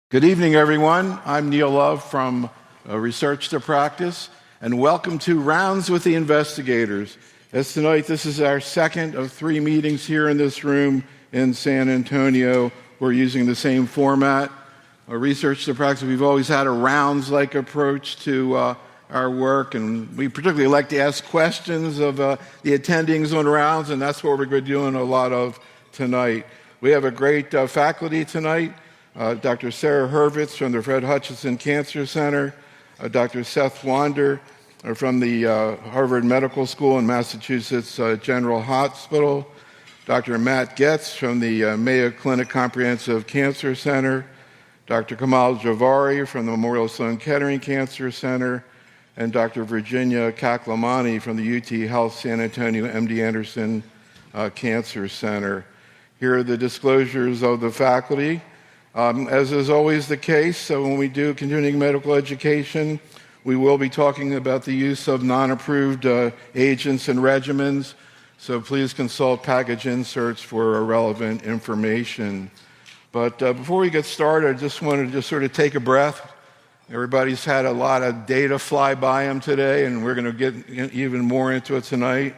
Good evening, everyone. I'm Neil Love from Research to Practice, and welcome to Rounds with the Investigators. As tonight, this is our second of three meetings here in this room in San Antonio. We're using the same format. Research to Practice, we've always had a rounds-like approach to our work, and we particularly like to ask questions of the attendings on rounds, and that's what we're going to be doing a lot of tonight. We have a great faculty tonight. Dr. Sara Hurvitz from the Fred Hutchinson Cancer Center, Dr. Seth Wander from the Harvard Medical School and Massachusetts General Hospital, Dr. Matthew Goetz from the Mayo Clinic Comprehensive Cancer Center, Dr. Komal Jhaveri from the Memorial Sloan Kettering Cancer Center, and Dr. Virginia Kaklamani from the UT Health San Antonio MD Anderson Cancer Center. Here are the disclosures of the faculty. As is always the case, so when we do continuing medical education, we will be talking about the use of non-approved agents and regimens, so please consult package inserts for relevant information. But before we get started, I just wanted to sort of take a breath. Everybody's had a lot of data fly by them today, and we're going to get even more into it tonight.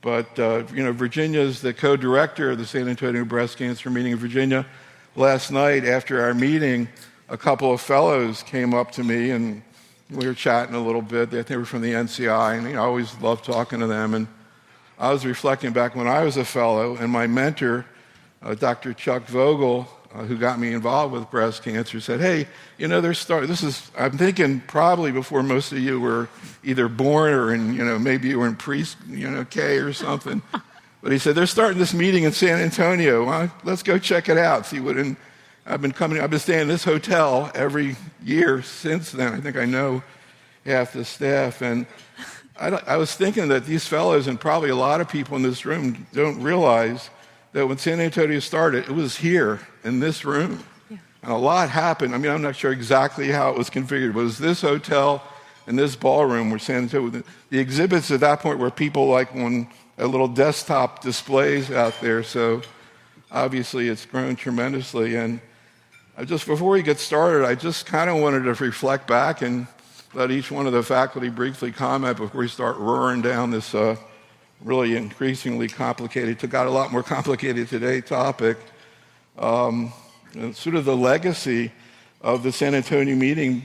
But, Virginia is the co-director of the San Antonio Breast Cancer Meeting in Virginia. Last night, after our meeting, a couple of fellows came up to me, and we were chatting a little bit. They were from the NCI, and I always love talking to them. And I was reflecting back when I was a fellow, and my mentor, Dr. Chuck Vogel, who got me involved with breast cancer, said, "Hey, I'm thinking probably before most of you were either born or maybe you were in K or something." But he said, "They're starting this meeting in San Antonio. Well, let's go check it out, see what." And I've been staying in this hotel every year since then. I think I know half the staff. And I was thinking that these fellows, and probably a lot of people in this room, don't realize that when San Antonio started, it was here in this room. Yeah. And a lot happened. I'm not sure exactly how it was configured, but it was this hotel and this ballroom where San Antonio, the exhibits at that point were people like on little desktop displays out there, so obviously it's grown tremendously. And before we get started, I just kind of wanted to reflect back and let each one of the faculty briefly comment before we start roaring down this really increasingly complicated, got a lot more complicated today topic. Sort of the legacy of the San Antonio meeting,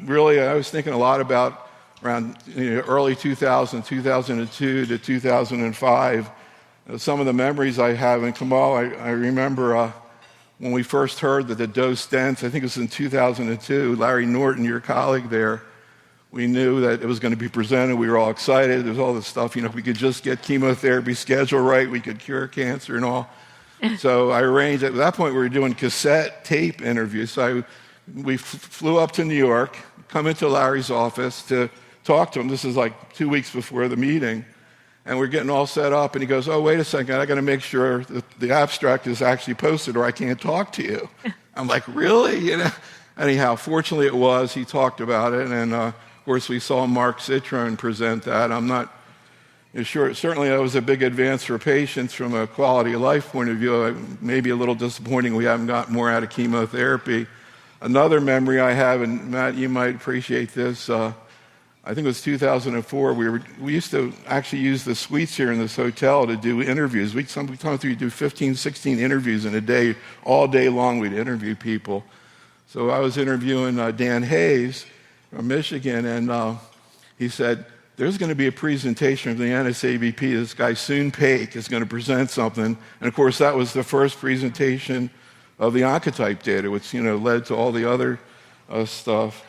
really I was thinking a lot about around early 2000, 2002 to 2005. Some of the memories I have, and Komal, I remember when we first heard that the dose stents, I think it was in 2002, Larry Norton, your colleague there, we knew that it was going to be presented. We were all excited. There was all this stuff, if we could just get chemotherapy scheduled right, we could cure cancer and all. So I arranged, at that point we were doing cassette tape interviews. So we flew up to New York, come into Larry's office to talk to him. This is like 2 weeks before the meeting. And we're getting all set up, and he goes, "Oh, wait a second, I got to make sure that the abstract is actually posted or I can't talk to you." I'm like, "Really?" Anyhow, fortunately it was. He talked about it, and of course we saw Mark Citrone present that. I'm not sure. Certainly that was a big advance for patients from a quality of life point of view. Maybe a little disappointing we haven't got more out of chemotherapy. Another memory I have, and Matt, you might appreciate this, I think it was 2004. We used to actually use the suites here in this hotel to do interviews. Sometimes we'd do 15, 16 interviews in a day. All day long we'd interview people. So I was interviewing Dan Hayes from Michigan, and he said, "There's going to be a presentation from the NSABP. This guy, Soon Paik, is going to present something." And of course, that was the first presentation of the Oncotype data, which led to all the other stuff.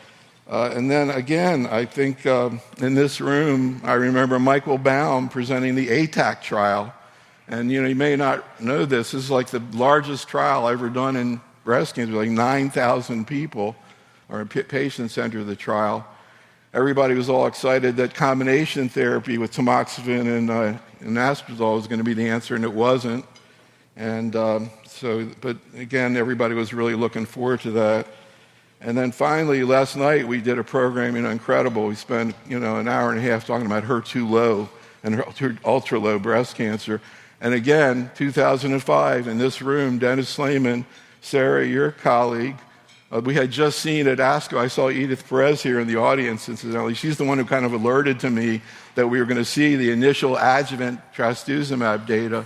And then again, I think in this room, I remember Michael Baum presenting the ATAC trial. And you may not know this. This is like the largest trial ever done in breast cancer, like 9,000 people or patients entered the trial. Everybody was all excited that combination therapy with tamoxifen and anastrozole was going to be the answer, and it wasn't. And but again, everybody was really looking forward to that. And then finally, last night, we did a program, incredible. We spent, an hour and a half talking about HER2 low and ultra low breast cancer. And again, 2005, in this room, Dennis Slayman, Sara, your colleague, We had just seen at ASCO, I saw Edith Perez here in the audience, incidentally. She's the one who kind of alerted to me that we were going to see the initial adjuvant trastuzumab data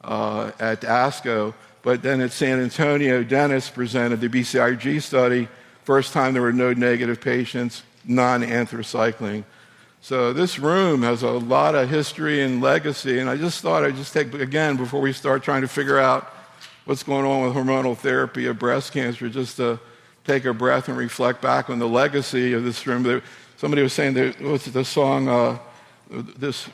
at ASCO. But then at San Antonio, Dennis presented the BCIG study. First time there were no negative patients, non-anthracycline. So this room has a lot of history and legacy, and I just thought I'd just take, again, before we start trying to figure out what's going on with hormonal therapy of breast cancer, just to take a breath and reflect back on the legacy of this room. Somebody was saying, what's the song, this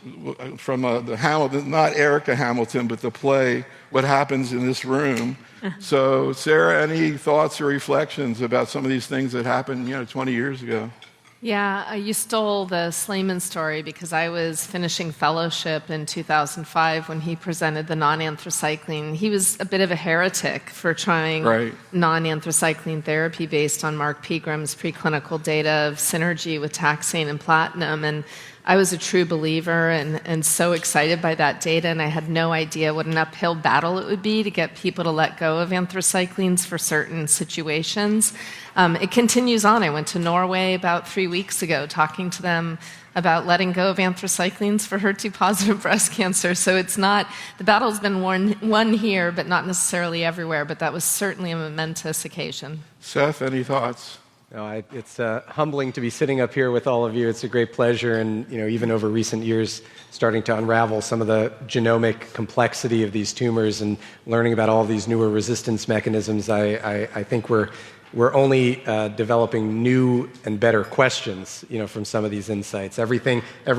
from the Hamilton, not Erica Hamilton, but the play, What Happens in This Room. So, Sara, any thoughts or reflections about some of these things that happened, 20 years ago? Yeah, you stole the Slayman story because I was finishing fellowship in 2005 when he presented the non-anthracycline. He was a bit of a heretic for trying non-anthracycline therapy based on Mark Pegram's preclinical data of synergy with taxane and platinum. And I was a true believer and so excited by that data, and I had no idea what an uphill battle it would be to get people to let go of anthracyclines for certain situations. It continues on. I went to Norway about 3 weeks ago talking to them about letting go of anthracyclines for HER2-positive breast cancer. So it's not, the battle's been won here, but not necessarily everywhere, but that was certainly a momentous occasion. Seth, any thoughts? No, it's humbling to be sitting up here with all of you. It's a great pleasure, and even over recent years, starting to unravel some of the genomic complexity of these tumors and learning about all these newer resistance mechanisms. I think we're only developing new and better questions, from some of these insights. Every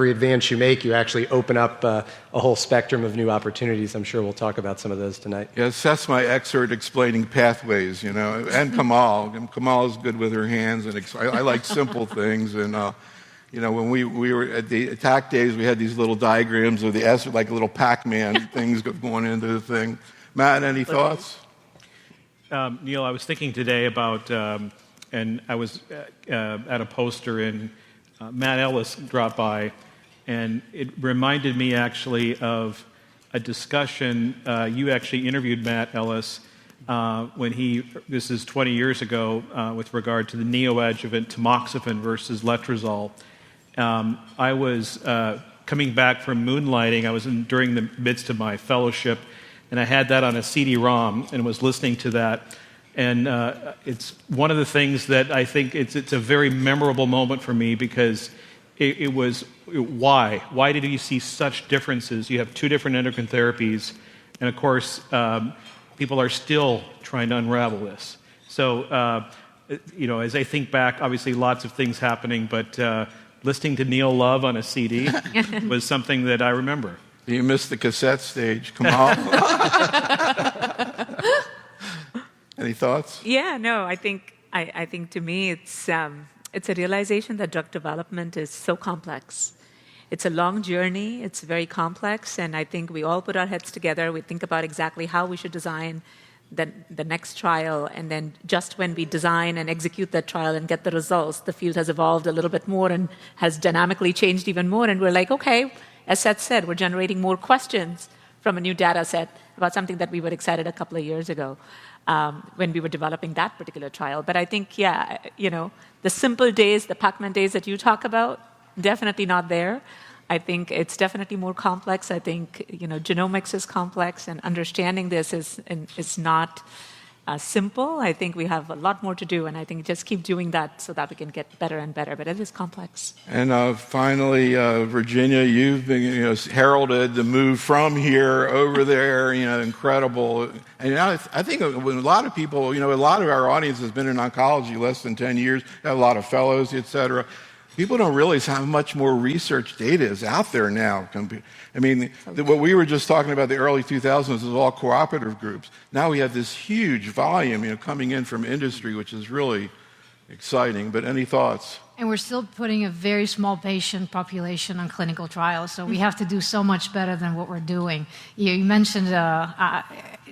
advance you make, you actually open up a whole spectrum of new opportunities. I'm sure we'll talk about some of those tonight. Yeah, Seth's my expert explaining pathways, and Komal. Komal is good with her hands, and I like simple things. And when we were at the attack days, we had these little diagrams of the S, like little Pac-Man things going into the thing. Matt, any thoughts? Neil, I was thinking today about, and I was at a poster, and Matt Ellis dropped by, and it reminded me actually of a discussion. You actually interviewed Matt Ellis when this is 20 years ago, with regard to the neoadjuvant tamoxifen versus letrozole. I was coming back from moonlighting. I was during the midst of my fellowship, and I had that on a CD-ROM and was listening to that. And it's one of the things that I think it's a very memorable moment for me, because it was why? Why did you see such differences? You have two different endocrine therapies, and of course, people are still trying to unravel this. So, as I think back, obviously lots of things happening, but listening to Neil Love on a CD was something that I remember. You missed the cassette stage. Komal? Any thoughts? Yeah, no, I think to me it's a realization that drug development is so complex. It's a long journey, it's very complex, and I think we all put our heads together, we think about exactly how we should design the next trial, and then just when we design and execute that trial and get the results, the field has evolved a little bit more and has dynamically changed even more, and we're like, okay, as Seth said, we're generating more questions from a new data set about something that we were excited a couple of years ago when we were developing that particular trial. But I think, the simple days, the Pac-Man days that you talk about, definitely not there. I think it's definitely more complex. I think, genomics is complex, and understanding this is not simple. I think we have a lot more to do, and I think just keep doing that so that we can get better and better. But it is complex. And finally, Virginia, you've been heralded the move from here over there. Incredible. And I think a lot of people, a lot of our audience has been in oncology less than 10 years. A lot of fellows, et cetera. People don't realize how much more research data is out there now. I mean, what we were just talking about, the early 2000s, was all cooperative groups. Now we have this huge volume, coming in from industry, which is really exciting. But any thoughts? And we're still putting a very small patient population on clinical trials, so we have to do so much better than what we're doing. You mentioned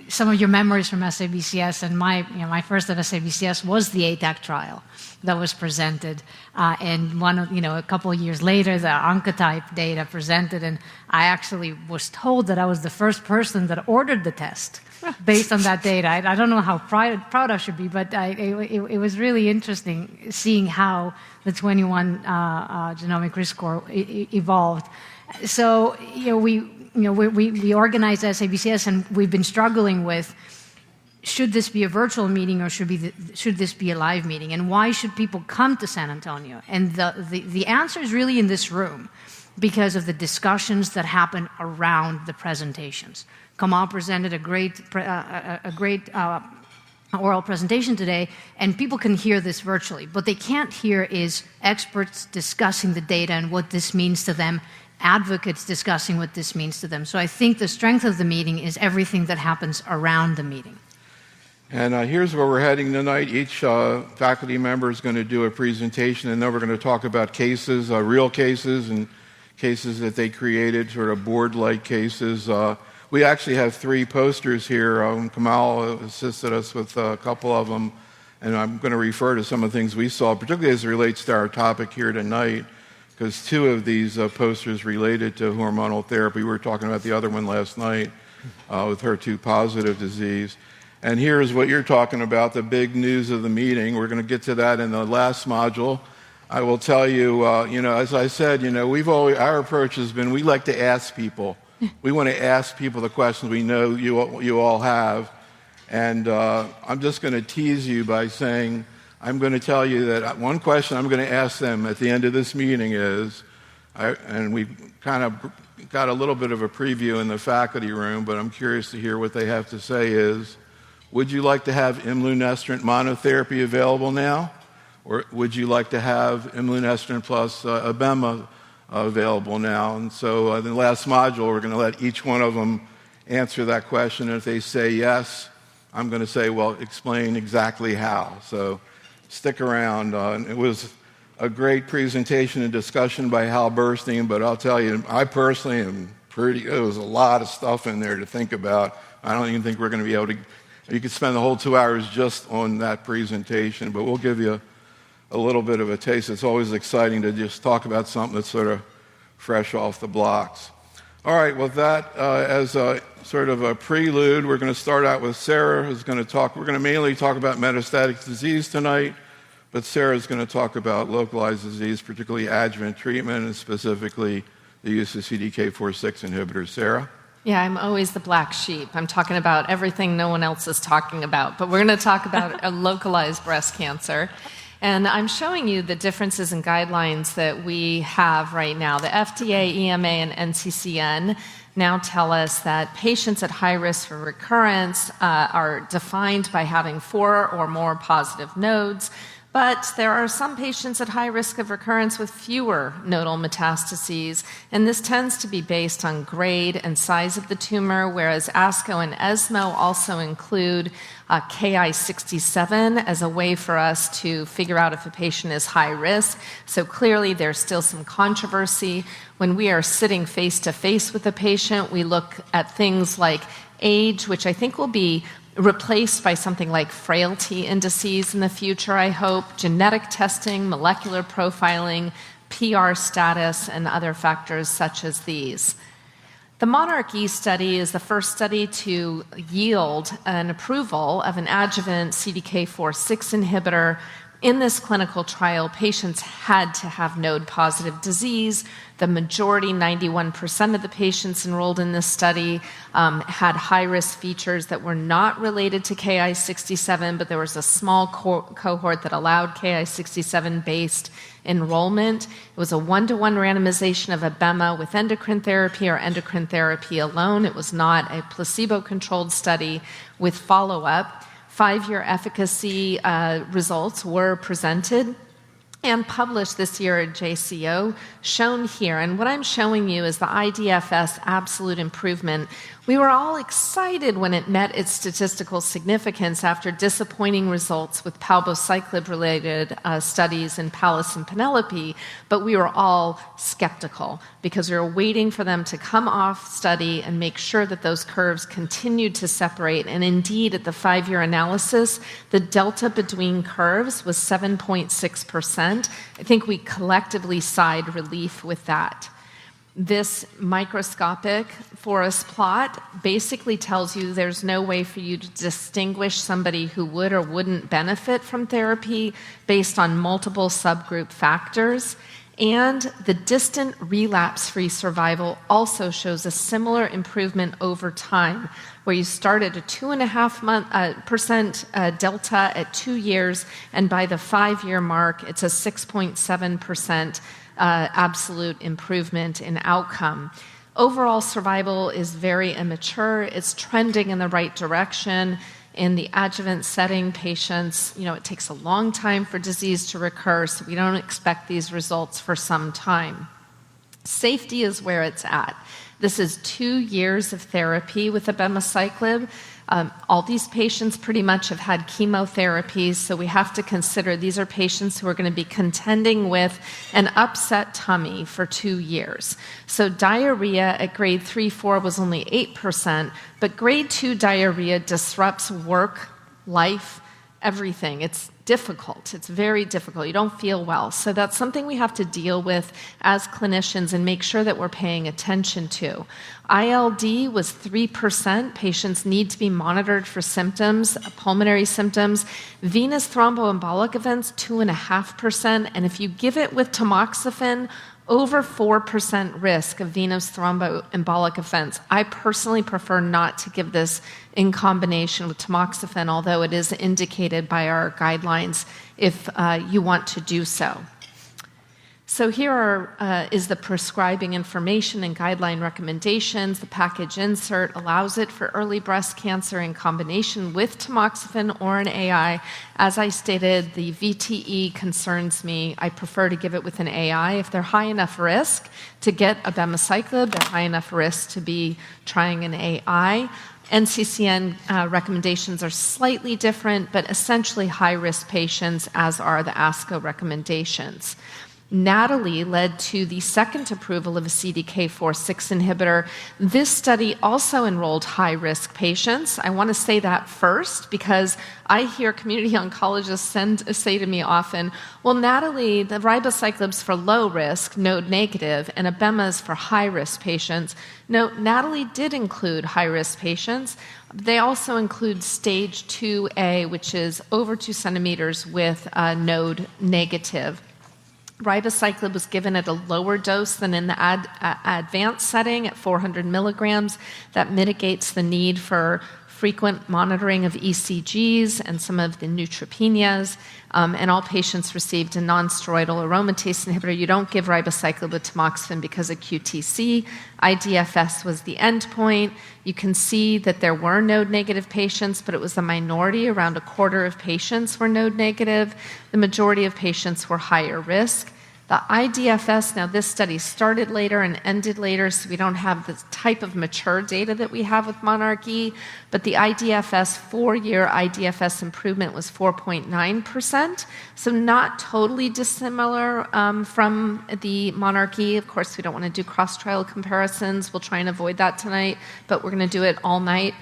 some of your memories from SABCS, and my first at SABCS was the ATAC trial that was presented, and a couple of years later, the Oncotype data presented, and I actually was told that I was the first person that ordered the test based on that data. I don't know how proud I should be, but it was really interesting seeing how the 21 genomic risk score evolved. So we organized SABCS, and we've been struggling with, should this be a virtual meeting or should this be a live meeting? And why should people come to San Antonio? And the answer is really in this room, because of the discussions that happen around the presentations. Komal presented a great oral presentation today, and people can hear this virtually. What they can't hear is experts discussing the data and what this means to them, advocates discussing what this means to them. So I think the strength of the meeting is everything that happens around the meeting. And here's where we're heading tonight. Each faculty member is going to do a presentation, and then we're going to talk about cases, real cases, and cases that they created, sort of board-like cases. We actually have 3 posters here. Komal assisted us with a couple of them, and I'm going to refer to some of the things we saw, particularly as it relates to our topic here tonight, because 2 of these posters related to hormonal therapy. We were talking about the other one last night with HER2-positive disease. And here's what you're talking about, the big news of the meeting. We're going to get to that in the last module. I will tell you, as I said, our approach has been, we like to ask people. We want to ask people the questions we know you all have. And I'm just going to tease you by saying, I'm going to tell you that one question I'm going to ask them at the end of this meeting is, and we've kind of got a little bit of a preview in the faculty room, but I'm curious to hear what they have to say is, would you like to have imlunestrant monotherapy available now? Or would you like to have imlunestrant plus abema available now? And so in the last module, we're going to let each one of them answer that question. And if they say yes, I'm going to say, well, explain exactly how. So stick around. It was a great presentation and discussion by Hal Burstein, but I'll tell you, I personally am there was a lot of stuff in there to think about. I don't even think we're going to be able to. You could spend the whole 2 hours just on that presentation, but we'll give you a little bit of a taste. It's always exciting to just talk about something that's sort of fresh off the blocks. All right, with that as a sort of a prelude, we're going to start out with Sara, who's going to talk. We're going to mainly talk about metastatic disease tonight, but Sara's going to talk about localized disease, particularly adjuvant treatment, and specifically the use of CDK4/6 inhibitors. Sara? Yeah, I'm always the black sheep. I'm talking about everything no one else is talking about. But we're going to talk about a localized breast cancer. And I'm showing you the differences in guidelines that we have right now. The FDA, EMA, and NCCN now tell us that patients at high risk for recurrence are defined by having 4 or more positive nodes. But there are some patients at high risk of recurrence with fewer nodal metastases, and this tends to be based on grade and size of the tumor, whereas ASCO and ESMO also include Ki-67 as a way for us to figure out if a patient is high risk. So clearly there's still some controversy. When we are sitting face-to-face with a patient, we look at things like age, which I think will be replaced by something like frailty indices in the future, I hope, genetic testing, molecular profiling, PR status, and other factors such as these. The monarchE study is the first study to yield an approval of an adjuvant CDK4/6 inhibitor. In this clinical trial, patients had to have node-positive disease. The majority, 91% of the patients enrolled in this study, had high-risk features that were not related to Ki-67, but there was a small cohort that allowed Ki-67-based enrollment. It was a 1-to-1 randomization of abema with endocrine therapy or endocrine therapy alone. It was not a placebo-controlled study with follow-up. 5-year efficacy results were presented and published this year at JCO, shown here. And what I'm showing you is the IDFS absolute improvement. We were all excited when it met its statistical significance after disappointing results with palbociclib-related studies in Pallas and Penelope, but we were all skeptical because we were waiting for them to come off study and make sure that those curves continued to separate. And indeed, at the 5-year analysis, the delta between curves was 7.6%. I think we collectively sighed relief with that. This microscopic forest plot basically tells you there's no way for you to distinguish somebody who would or wouldn't benefit from therapy based on multiple subgroup factors. And the distant relapse-free survival also shows a similar improvement over time, where you start at a 2.5% delta at 2 years, and by the 5-year mark, it's a 6.7% absolute improvement in outcome. Overall survival is very immature. It's trending in the right direction. In the adjuvant setting, patients, it takes a long time for disease to recur, so we don't expect these results for some time. Safety is where it's at. This is 2 years of therapy with abemaciclib. All these patients pretty much have had chemotherapy, so we have to consider these are patients who are going to be contending with an upset tummy for 2 years. So diarrhea at grade 3-4 was only 8%, but grade 2 diarrhea disrupts work, life, everything. It's difficult. It's very difficult. You don't feel well. So that's something we have to deal with as clinicians and make sure that we're paying attention to. ILD was 3%. Patients need to be monitored for symptoms, pulmonary symptoms. Venous thromboembolic events, 2.5%. And if you give it with tamoxifen, over 4% risk of venous thromboembolic events. I personally prefer not to give this in combination with tamoxifen, although it is indicated by our guidelines if you want to do so. So here is the prescribing information and guideline recommendations. The package insert allows it for early breast cancer in combination with tamoxifen or an AI. As I stated, the VTE concerns me. I prefer to give it with an AI. If they're high enough risk to get abemaciclib, they're high enough risk to be trying an AI. NCCN recommendations are slightly different, but essentially high-risk patients, as are the ASCO recommendations. NATALEE led to the second approval of a CDK4/6 inhibitor. This study also enrolled high-risk patients. I want to say that first because I hear community oncologists say to me often, well, NATALEE, the ribociclib's for low risk, node negative, and abema's for high-risk patients. No, NATALEE did include high-risk patients. They also include stage 2A, which is over 2 centimeters with node negative. Ribociclib was given at a lower dose than in the advanced setting at 400 milligrams. That mitigates the need for frequent monitoring of ECGs and some of the neutropenias. And all patients received a nonsteroidal aromatase inhibitor. You don't give ribociclib with tamoxifen because of QTc. IDFS was the endpoint. You can see that there were node-negative patients, but it was a minority. Around a quarter of patients were node-negative. The majority of patients were higher risk. The IDFS, now this study started later and ended later, so we don't have the type of mature data that we have with monarchE, but the IDFS, 4-year IDFS improvement was 4.9%, so not totally dissimilar from the monarchE. Of course, we don't want to do cross-trial comparisons. We'll try and avoid that tonight, but we're going to do it all night.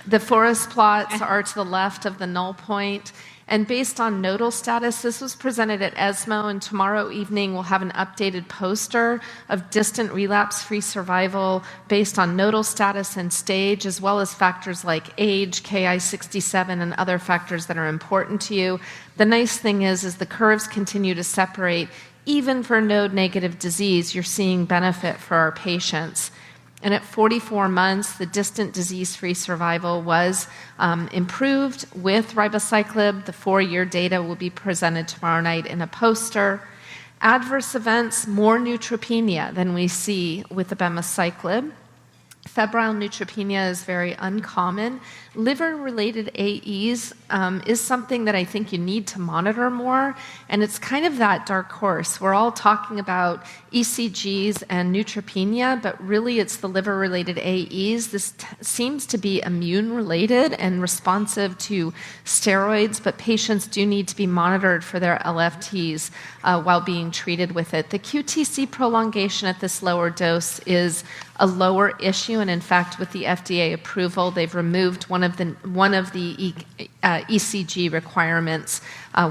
The forest plots are to the left of the null point. And based on nodal status, this was presented at ESMO, and tomorrow evening we'll have an updated poster of distant relapse-free survival based on nodal status and stage, as well as factors like age, Ki-67, and other factors that are important to you. The nice thing is the curves continue to separate. Even for node-negative disease, you're seeing benefit for our patients. And at 44 months, the distant disease-free survival was improved with ribociclib. The 4-year data will be presented tomorrow night in a poster. Adverse events, more neutropenia than we see with abemaciclib. Febrile neutropenia is very uncommon. Liver-related AEs is something that I think you need to monitor more, and it's kind of that dark horse. We're all talking about ECGs and neutropenia, but really it's the liver-related AEs. This seems to be immune-related and responsive to steroids, but patients do need to be monitored for their LFTs while being treated with it. The QTc prolongation at this lower dose is a lower issue, and in fact, with the FDA approval, they've removed one of the ECG requirements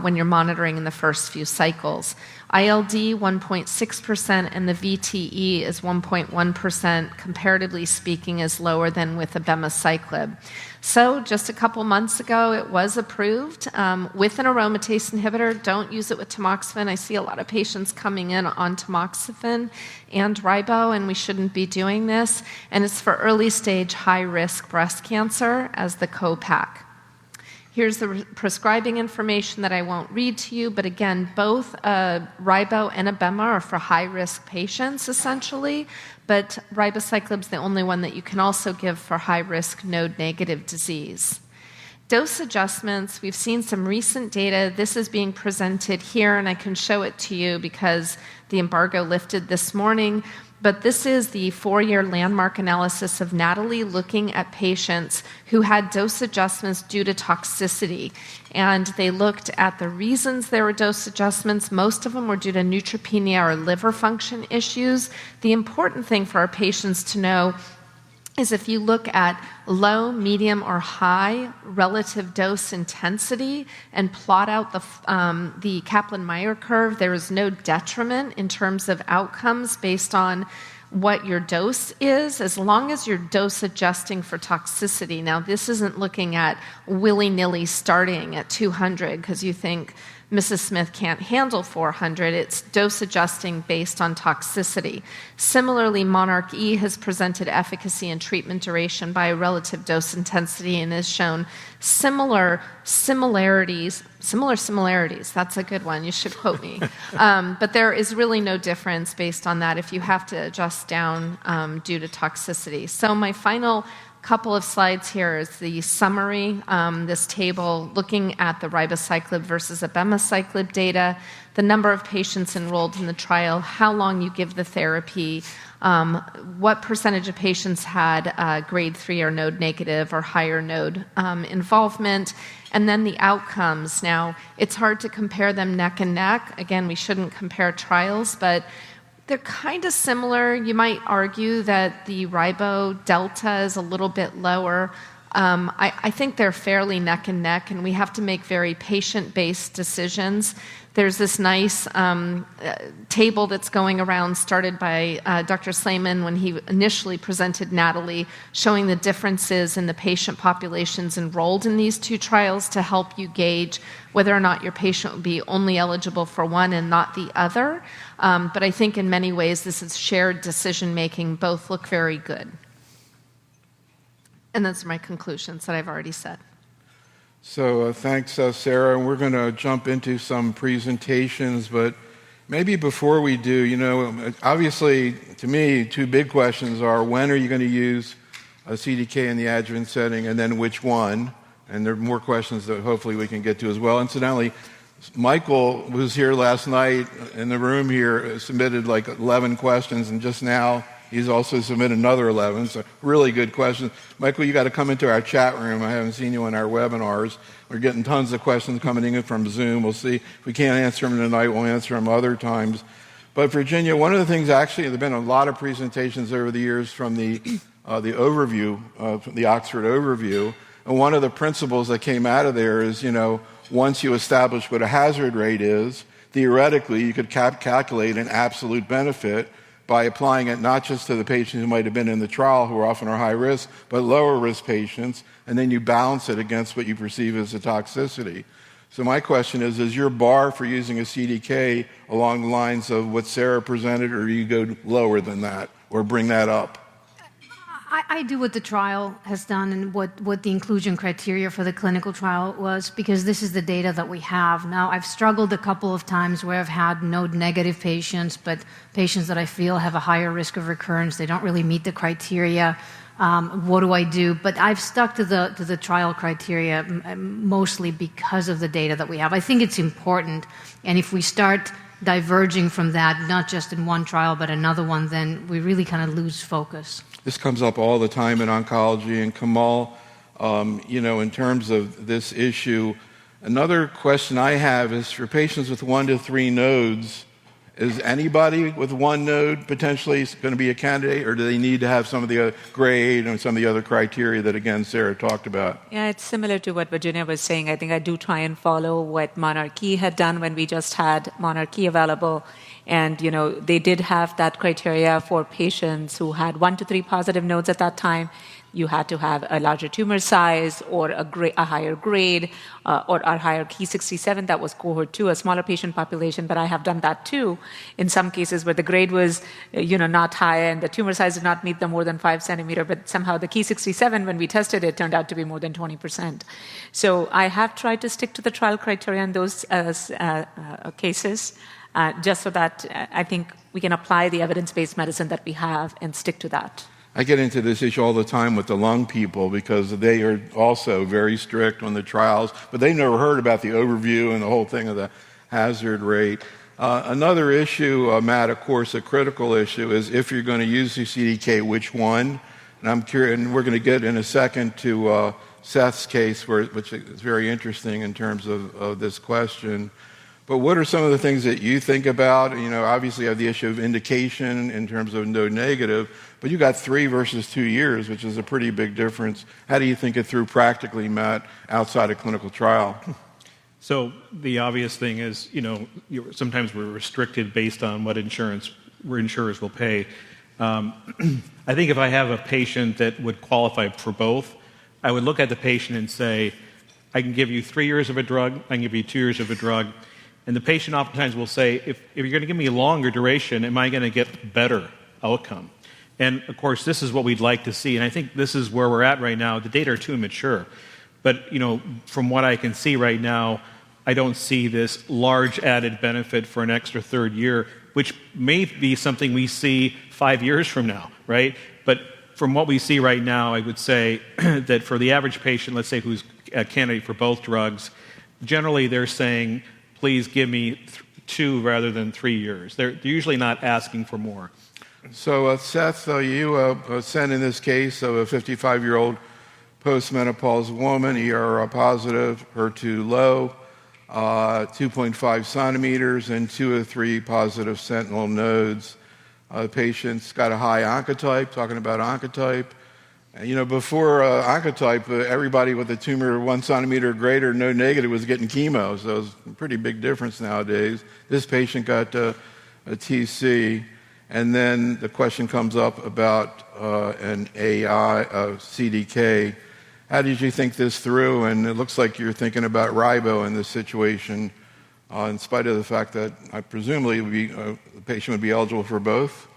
when you're monitoring in the first few cycles. ILD 1.6% and the VTE is 1.1%, comparatively speaking, is lower than with abemaciclib. So just a couple months ago, it was approved with an aromatase inhibitor. Don't use it with tamoxifen. I see a lot of patients coming in on tamoxifen and ribo, and we shouldn't be doing this. And it's for early stage high-risk breast cancer as the co-pack. Here's the prescribing information that I won't read to you, but again, both ribo and abema are for high-risk patients, essentially, but ribociclib is the only one that you can also give for high-risk node-negative disease. Dose adjustments, we've seen some recent data. This is being presented here, and I can show it to you because the embargo lifted this morning. But this is the 4-year landmark analysis of NATALY looking at patients who had dose adjustments due to toxicity. And they looked at the reasons there were dose adjustments. Most of them were due to neutropenia or liver function issues. The important thing for our patients to know is if you look at low, medium, or high relative dose intensity and plot out the Kaplan-Meier curve, there is no detriment in terms of outcomes based on what your dose is, as long as you're dose adjusting for toxicity. Now, this isn't looking at willy-nilly starting at 200 because you think Mrs. Smith can't handle 400. It's dose adjusting based on toxicity. Similarly, Monarch E has presented efficacy and treatment duration by relative dose intensity and has shown similar similarities. That's a good one. You should quote me. But there is really no difference based on that if you have to adjust down due to toxicity. So my final couple of slides here is the summary, this table looking at the ribociclib versus abemaciclib data, the number of patients enrolled in the trial, how long you give the therapy, what percentage of patients had grade 3 or node negative or higher node involvement, and then the outcomes. Now, it's hard to compare them neck and neck. Again, we shouldn't compare trials, but they're kind of similar. You might argue that the ribo delta is a little bit lower. I think they're fairly neck and neck, and we have to make very patient-based decisions. There's this nice table that's going around, started by Dr. Slayman when he initially presented NATALY, showing the differences in the patient populations enrolled in these two trials to help you gauge whether or not your patient would be only eligible for one and not the other. But I think in many ways this is shared decision-making. Both look very good. And those are my conclusions that I've already said. So thanks, Sara. And we're going to jump into some presentations, but maybe before we do, obviously, to me, two big questions are, when are you going to use a CDK in the adjuvant setting, and then which one? And there are more questions that hopefully we can get to as well. Incidentally, Michael was here last night in the room here, submitted like 11 questions, and just now he's also submitted another 11, so really good questions. Michael, you got to come into our chat room. I haven't seen you in our webinars. We're getting tons of questions coming in from Zoom. We'll see. If we can't answer them tonight, we'll answer them other times. But Virginia, one of the things, actually, there have been a lot of presentations over the years from the overview, from the Oxford overview, and one of the principles that came out of there is, once you establish what a hazard rate is, theoretically, you could calculate an absolute benefit by applying it not just to the patients who might have been in the trial, who are often are high risk, but lower risk patients, and then you balance it against what you perceive as a toxicity. So my question is your bar for using a CDK along the lines of what Sara presented, or do you go lower than that, or bring that up? I do what the trial has done and what the inclusion criteria for the clinical trial was, because this is the data that we have. Now, I've struggled a couple of times where I've had node-negative patients, but patients that I feel have a higher risk of recurrence. They don't really meet the criteria. What do I do? But I've stuck to the trial criteria mostly because of the data that we have. I think it's important, and if we start diverging from that, not just in one trial but another one, then we really kind of lose focus. This comes up all the time in oncology. And Komal, in terms of this issue, another question I have is for patients with 1 to 3 nodes Is anybody with one node potentially going to be a candidate, or do they need to have some of the grade and some of the other criteria that, again, Sara talked about? Yeah, it's similar to what Virginia was saying. I think I do try and follow what Monarchy had done when we just had Monarchy available. And, they did have that criteria for patients who had 1 to 3 positive nodes at that time. You had to have a larger tumor size or a higher grade or a higher Ki-67. That was cohort 2, a smaller patient population, but I have done that too in some cases where the grade was, not high and the tumor size did not meet the more than 5 centimeter, but somehow the Ki-67, when we tested it, turned out to be more than 20%. So I have tried to stick to the trial criteria in those cases, just so that I think we can apply the evidence-based medicine that we have and stick to that. I get into this issue all the time with the lung people because they are also very strict on the trials, but they never heard about the overview and the whole thing of the hazard rate. Another issue, Matt, of course, a critical issue is if you're going to use the CDK, which one? And I'm curious, and we're going to get in a second to Seth's case, which is very interesting in terms of this question. But what are some of the things that you think about? Obviously you have the issue of indication in terms of node negative, but you got 3 versus 2 years, which is a pretty big difference. How do you think it through practically, Matt, outside of clinical trial? So the obvious thing is, sometimes we're restricted based on what insurers will pay. I think if I have a patient that would qualify for both, I would look at the patient and say, I can give you 3 years of a drug, I can give you 2 years of a drug. And the patient oftentimes will say, if you're going to give me a longer duration, am I going to get better outcome? And, of course, this is what we'd like to see. And I think this is where we're at right now. The data are too immature. But, from what I can see right now, I don't see this large added benefit for an extra 3rd year, which may be something we see 5 years from now, right? But from what we see right now, I would say that for the average patient, let's say who's a candidate for both drugs, generally they're saying, please give me 2 rather than 3 years. They're usually not asking for more. So, Seth, you sent in this case of a 55-year-old postmenopausal woman, ER positive, HER2 low, 2.5 centimeters, and 2 of 3 positive sentinel nodes. The patient's got a high oncotype, talking about oncotype. Before oncotype, everybody with a tumor 1 centimeter or greater, node negative, was getting chemo. So it's a pretty big difference nowadays. This patient got a TC. And then the question comes up about an AI, CDK. How did you think this through? And it looks like you're thinking about ribo in this situation, in spite of the fact that presumably the patient would be eligible for both.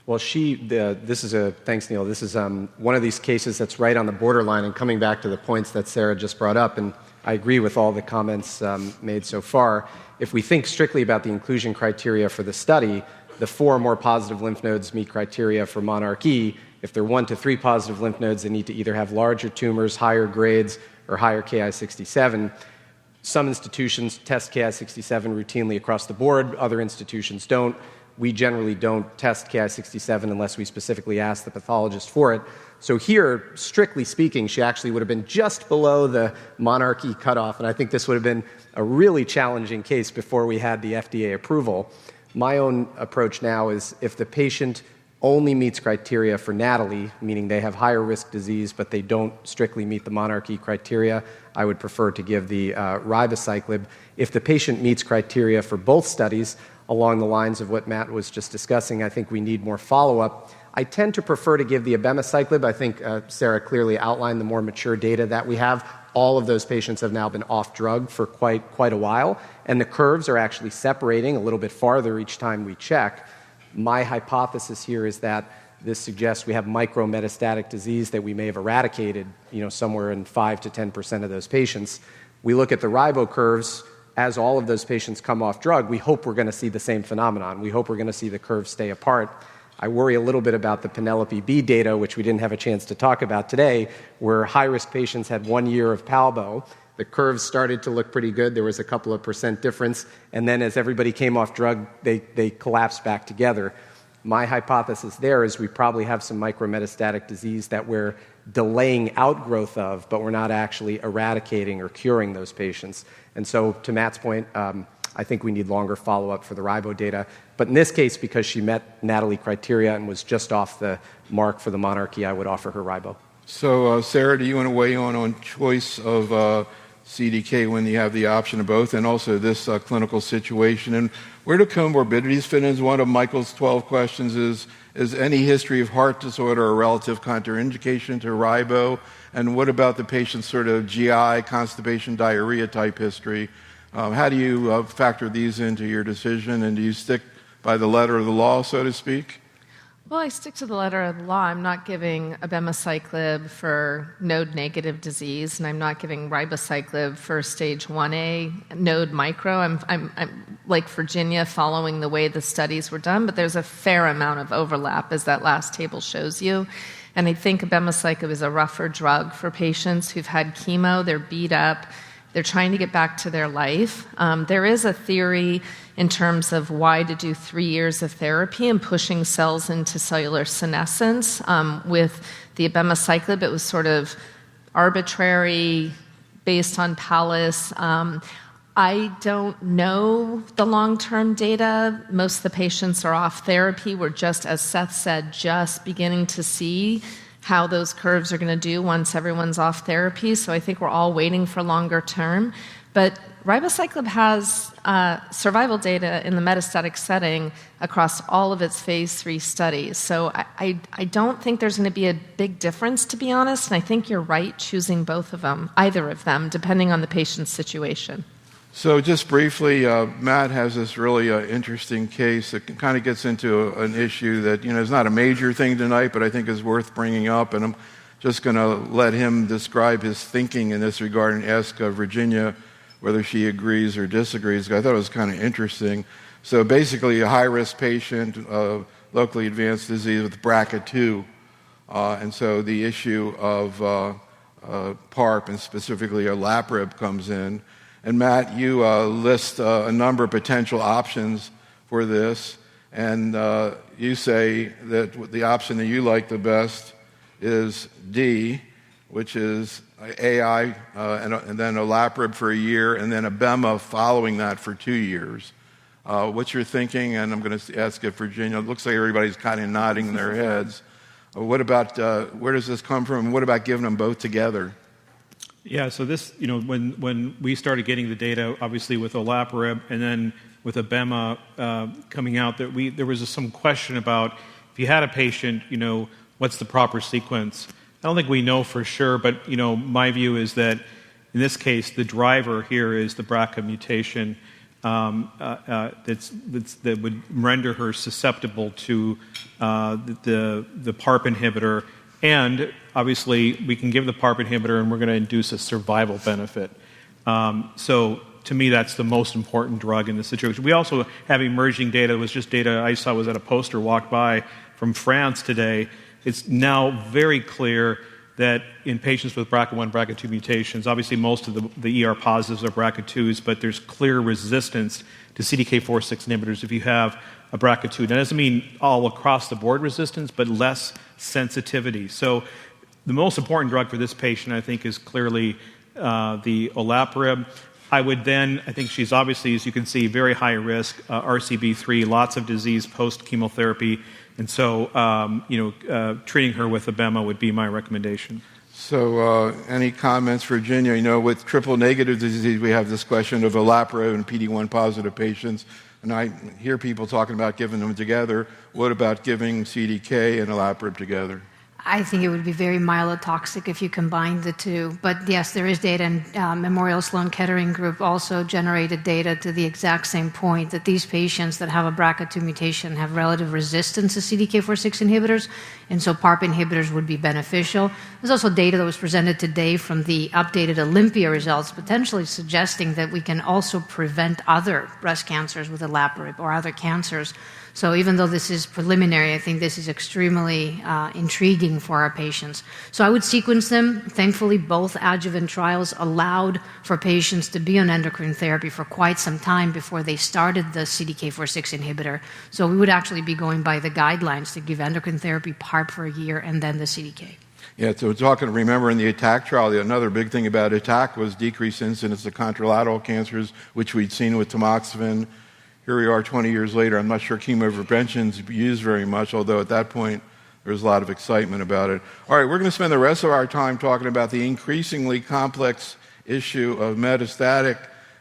Well, thanks, Neil. This is one of these cases that's right on the borderline, and coming back to the points that Sara just brought up, and I agree with all the comments made so far. If we think strictly about the inclusion criteria for the study, the 4 more positive lymph nodes meet criteria for Monarch-E. If they're 1 to 3 positive lymph nodes, they need to either have larger tumors, higher grades, or higher Ki-67. Some institutions test Ki-67 routinely across the board. Other institutions don't. We generally don't test Ki-67 unless we specifically ask the pathologist for it. So here, strictly speaking, she actually would have been just below the Monarch-E cutoff, and I think this would have been a really challenging case before we had the FDA approval. My own approach now is if the patient only meets criteria for NATALEE, meaning they have higher risk disease but they don't strictly meet the Monarch-E criteria, I would prefer to give the ribociclib. If the patient meets criteria for both studies, along the lines of what Matt was just discussing, I think we need more follow-up. I tend to prefer to give the abemaciclib. I think Sara clearly outlined the more mature data that we have. All of those patients have now been off drug for quite a while, and the curves are actually separating a little bit farther each time we check. My hypothesis here is that this suggests we have micrometastatic disease that we may have eradicated, somewhere in 5 to 10% of those patients. We look at the ribo curves. As all of those patients come off drug, we hope we're going to see the same phenomenon. We hope we're going to see the curves stay apart. I worry a little bit about the Penelope-B data, which we didn't have a chance to talk about today, where high-risk patients had 1 year of palbo. The curves started to look pretty good. There was a couple of % difference. And then as everybody came off drug, they collapsed back together. My hypothesis there is we probably have some micrometastatic disease that we're delaying outgrowth of, but we're not actually eradicating or curing those patients. And so to Matt's point, I think we need longer follow-up for the ribo data. But in this case, because she met Natalie criteria and was just off the mark for the monarchy, I would offer her ribo. So, Sarah, do you want to weigh in on choice of CDK when you have the option of both, and also this clinical situation? And where do comorbidities fit in? One of Michael's 12 questions is any history of heart disorder or relative contraindication to ribo? And what about the patient's sort of GI, constipation, diarrhea type history? How do you factor these into your decision, and do you stick by the letter of the law, so to speak? Well, I stick to the letter of the law. I'm not giving abemaciclib for node-negative disease, and I'm not giving ribociclib for stage 1A node micro. I'm like Virginia, following the way the studies were done, but there's a fair amount of overlap, as that last table shows you. And I think abemaciclib is a rougher drug for patients who've had chemo, they're beat up, they're trying to get back to their life. There is a theory in terms of why to do 3 years of therapy and pushing cells into cellular senescence. With the abemaciclib, it was sort of arbitrary, based on Pallas. I don't know the long-term data. Most of the patients are off therapy. We're just, as Seth said, just beginning to see how those curves are going to do once everyone's off therapy. So I think we're all waiting for longer term. But ribociclib has survival data in the metastatic setting across all of its phase 3 studies. So I don't think there's going to be a big difference, to be honest. And I think you're right choosing both of them, either of them, depending on the patient's situation. So just briefly, Matt has this really interesting case that kind of gets into an issue that, is not a major thing tonight, but I think is worth bringing up. And I'm just going to let him describe his thinking in this regard and ask Virginia whether she agrees or disagrees. I thought it was kind of interesting. So basically, a high-risk patient, locally advanced disease with BRCA2. And so the issue of PARP, and specifically olaparib, comes in. And Matt, you list a number of potential options for this, and you say that the option that you like the best is D, which is AI, and then olaparib for a year, and then abema following that for 2 years. What's your thinking? And I'm going to ask if Virginia, it looks like everybody's kind of nodding their heads. What about, where does this come from, and what about giving them both together? Yeah, so this, when we started getting the data, obviously with olaparib and then with abema coming out, there was some question about if you had a patient, what's the proper sequence? I don't think we know for sure, but my view is that in this case, the driver here is the BRCA mutation that would render her susceptible to the PARP inhibitor. And obviously, we can give the PARP inhibitor, and we're going to induce a survival benefit. So to me, that's the most important drug in this situation. We also have emerging data. It was just data I saw was at a poster walked by from France today. It's now very clear that in patients with BRCA1, BRCA2 mutations, obviously most of the ER positives are BRCA2s, but there's clear resistance to CDK4/6 inhibitors if you have a BRCA2. That doesn't mean all across the board resistance, but less sensitivity. So the most important drug for this patient, I think, is clearly the olaparib. I think she's obviously, as you can see, very high risk, RCB3, lots of disease post-chemotherapy. And so, treating her with abema would be my recommendation. So any comments, Virginia? With triple-negative disease, we have this question of olaparib and PD-1 positive patients. And I hear people talking about giving them together. What about giving CDK and olaparib together? I think it would be very myelotoxic if you combine the two. But yes, there is data, and Memorial Sloan Kettering group also generated data to the exact same point, that these patients that have a BRCA2 mutation have relative resistance to CDK4/6 inhibitors, and so PARP inhibitors would be beneficial. There's also data that was presented today from the updated Olympia results, potentially suggesting that we can also prevent other breast cancers with olaparib or other cancers. So even though this is preliminary, I think this is extremely intriguing for our patients. So I would sequence them. Thankfully, both adjuvant trials allowed for patients to be on endocrine therapy for quite some time before they started the CDK4/6 inhibitor. So we would actually be going by the guidelines to give endocrine therapy, PARP for a year, and then the CDK. Yeah, so remember in the ATTACK trial, another big thing about ATTACK was decreased incidence of contralateral cancers, which we'd seen with tamoxifen. Here we are 20 years later. I'm not sure chemoprevention's used very much, although at that point there was a lot of excitement about it. All right, we're going to spend the rest of our time talking about the increasingly complex issue of metastatic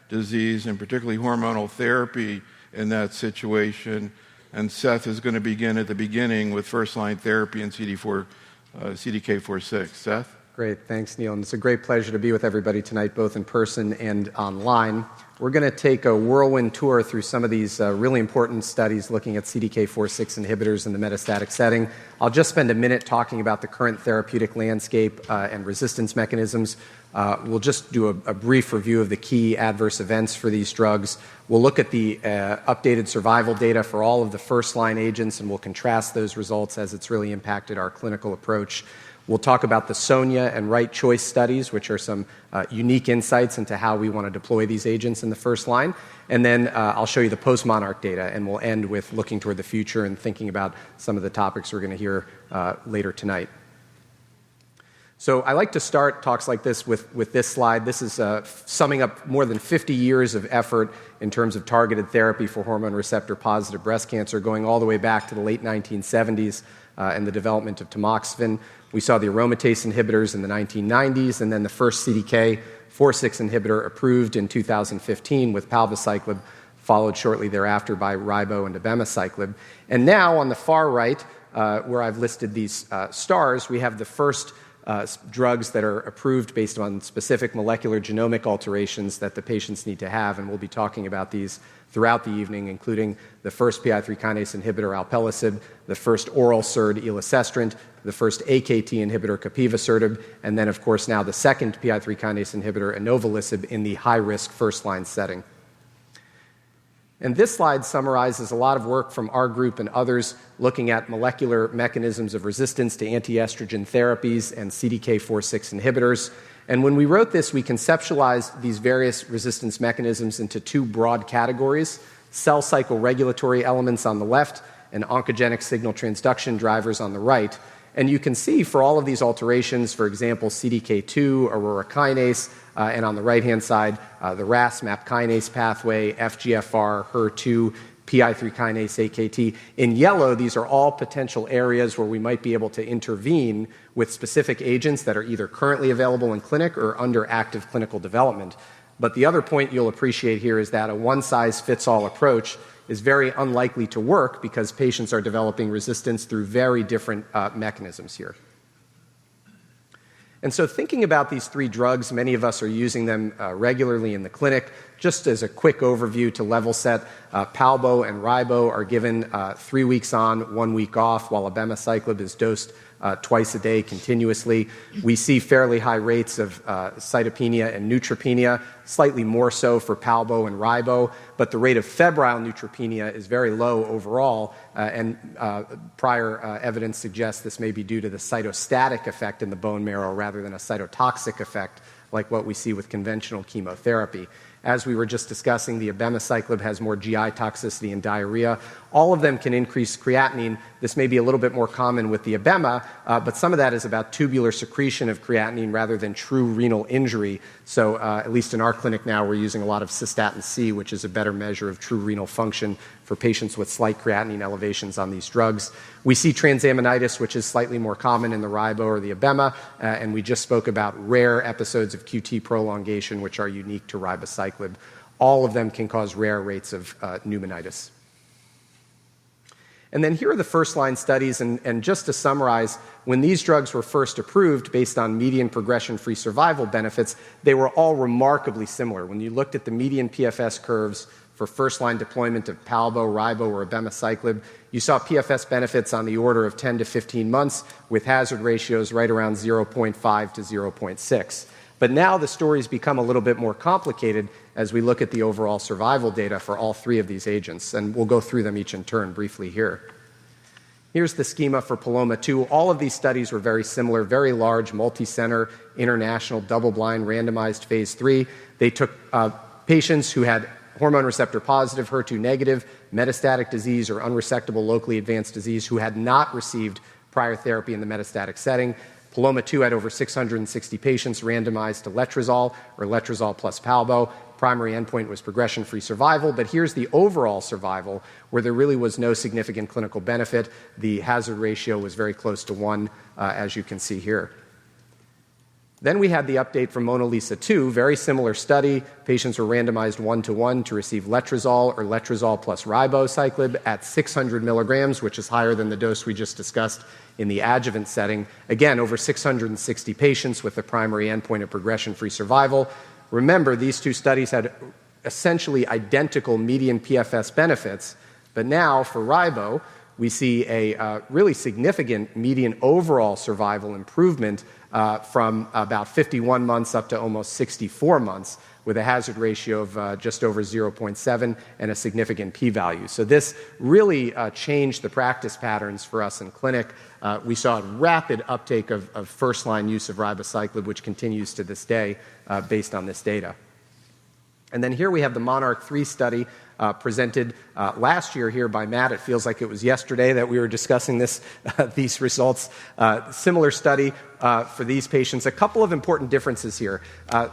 disease, and particularly hormonal therapy in that situation. And Seth is going to begin at the beginning with first-line therapy and CDK4/6. Seth? Great, thanks, Neil. And it's a great pleasure to be with everybody tonight, both in person and online. We're going to take a whirlwind tour through some of these really important studies looking at CDK4/6 inhibitors in the metastatic setting. I'll just spend a minute talking about the current therapeutic landscape and resistance mechanisms. We'll just do a brief review of the key adverse events for these drugs. We'll look at the updated survival data for all of the first-line agents, and we'll contrast those results as it's really impacted our clinical approach. We'll talk about the SONIA and Right Choice studies, which are some unique insights into how we want to deploy these agents in the first line. And then I'll show you the post-MONARCH data, and we'll end with looking toward the future and thinking about some of the topics we're going to hear later tonight. So I like to start talks like this with this slide. This is summing up more than 50 years of effort in terms of targeted therapy for hormone receptor-positive breast cancer, going all the way back to the late 1970s and the development of tamoxifen. We saw the aromatase inhibitors in the 1990s, and then the first CDK4/6 inhibitor approved in 2015 with palbociclib, followed shortly thereafter by ribo and abemaciclib. And now on the far right, where I've listed these stars, we have the first drugs that are approved based on specific molecular genomic alterations that the patients need to have, and we'll be talking about these throughout the evening, including the first PI3 kinase inhibitor alpelisib, the first oral SERD elacestrant, the first AKT inhibitor capivasertib, and then, of course, now the second PI3 kinase inhibitor inovolisib in the high-risk first-line setting. And this slide summarizes a lot of work from our group and others looking at molecular mechanisms of resistance to anti-estrogen therapies and CDK4/6 inhibitors. And when we wrote this, we conceptualized these various resistance mechanisms into two broad categories: cell cycle regulatory elements on the left and oncogenic signal transduction drivers on the right. And you can see for all of these alterations, for example, CDK2, aurora kinase, and on the right-hand side, the RAS MAP kinase pathway, FGFR, HER2, PI3 kinase, AKT. In yellow, these are all potential areas where we might be able to intervene with specific agents that are either currently available in clinic or under active clinical development. But the other point you'll appreciate here is that a one-size-fits-all approach is very unlikely to work because patients are developing resistance through very different mechanisms here. And so thinking about these three drugs, many of us are using them regularly in the clinic. Just as a quick overview to level set, palbo and ribo are given 3 weeks on, 1 week off, while abemaciclib is dosed twice a day continuously. We see fairly high rates of cytopenia and neutropenia, slightly more so for palbo and ribo, but the rate of febrile neutropenia is very low overall, and prior evidence suggests this may be due to the cytostatic effect in the bone marrow rather than a cytotoxic effect like what we see with conventional chemotherapy. As we were just discussing, the abemaciclib has more GI toxicity and diarrhea. All of them can increase creatinine. This may be a little bit more common with the abema, but some of that is about tubular secretion of creatinine rather than true renal injury. So at least in our clinic now, we're using a lot of cystatin C, which is a better measure of true renal function for patients with slight creatinine elevations on these drugs. We see transaminitis, which is slightly more common in the ribo or the abema, and we just spoke about rare episodes of QT prolongation, which are unique to ribociclib. All of them can cause rare rates of pneumonitis. And then here are the first-line studies, and just to summarize, when these drugs were first approved based on median progression-free survival benefits, they were all remarkably similar. When you looked at the median PFS curves for first-line deployment of palbo, ribo, or abemaciclib, you saw PFS benefits on the order of 10 to 15 months with hazard ratios right around 0.5 to 0.6. But now the story's become a little bit more complicated as we look at the overall survival data for all three of these agents, and we'll go through them each in turn briefly here. Here's the schema for PALOMA-2. All of these studies were very similar, very large, multi-center, international, double-blind, randomized phase 3. They took patients who had hormone receptor-positive, HER2-negative, metastatic disease or unresectable locally advanced disease who had not received prior therapy in the metastatic setting. Paloma-2 had over 660 patients randomized to letrozole or letrozole plus palbo. Primary endpoint was progression-free survival, but here's the overall survival where there really was no significant clinical benefit. The hazard ratio was very close to 1, as you can see here. Then we had the update from MONALEESA-2, very similar study. Patients were randomized 1-to-1 to receive letrozole or letrozole plus ribociclib at 600 milligrams, which is higher than the dose we just discussed in the adjuvant setting. Again, over 660 patients with the primary endpoint of progression-free survival. Remember, these two studies had essentially identical median PFS benefits, but now for ribo, we see a really significant median overall survival improvement from about 51 months up to almost 64 months, with a hazard ratio of just over 0.7 and a significant p-value. So this really changed the practice patterns for us in clinic. We saw a rapid uptake of first-line use of ribociclib, which continues to this day based on this data. And then here we have the MONARCH 3 study presented last year here by Matt. It feels like it was yesterday that we were discussing these results. Similar study for these patients. A couple of important differences here.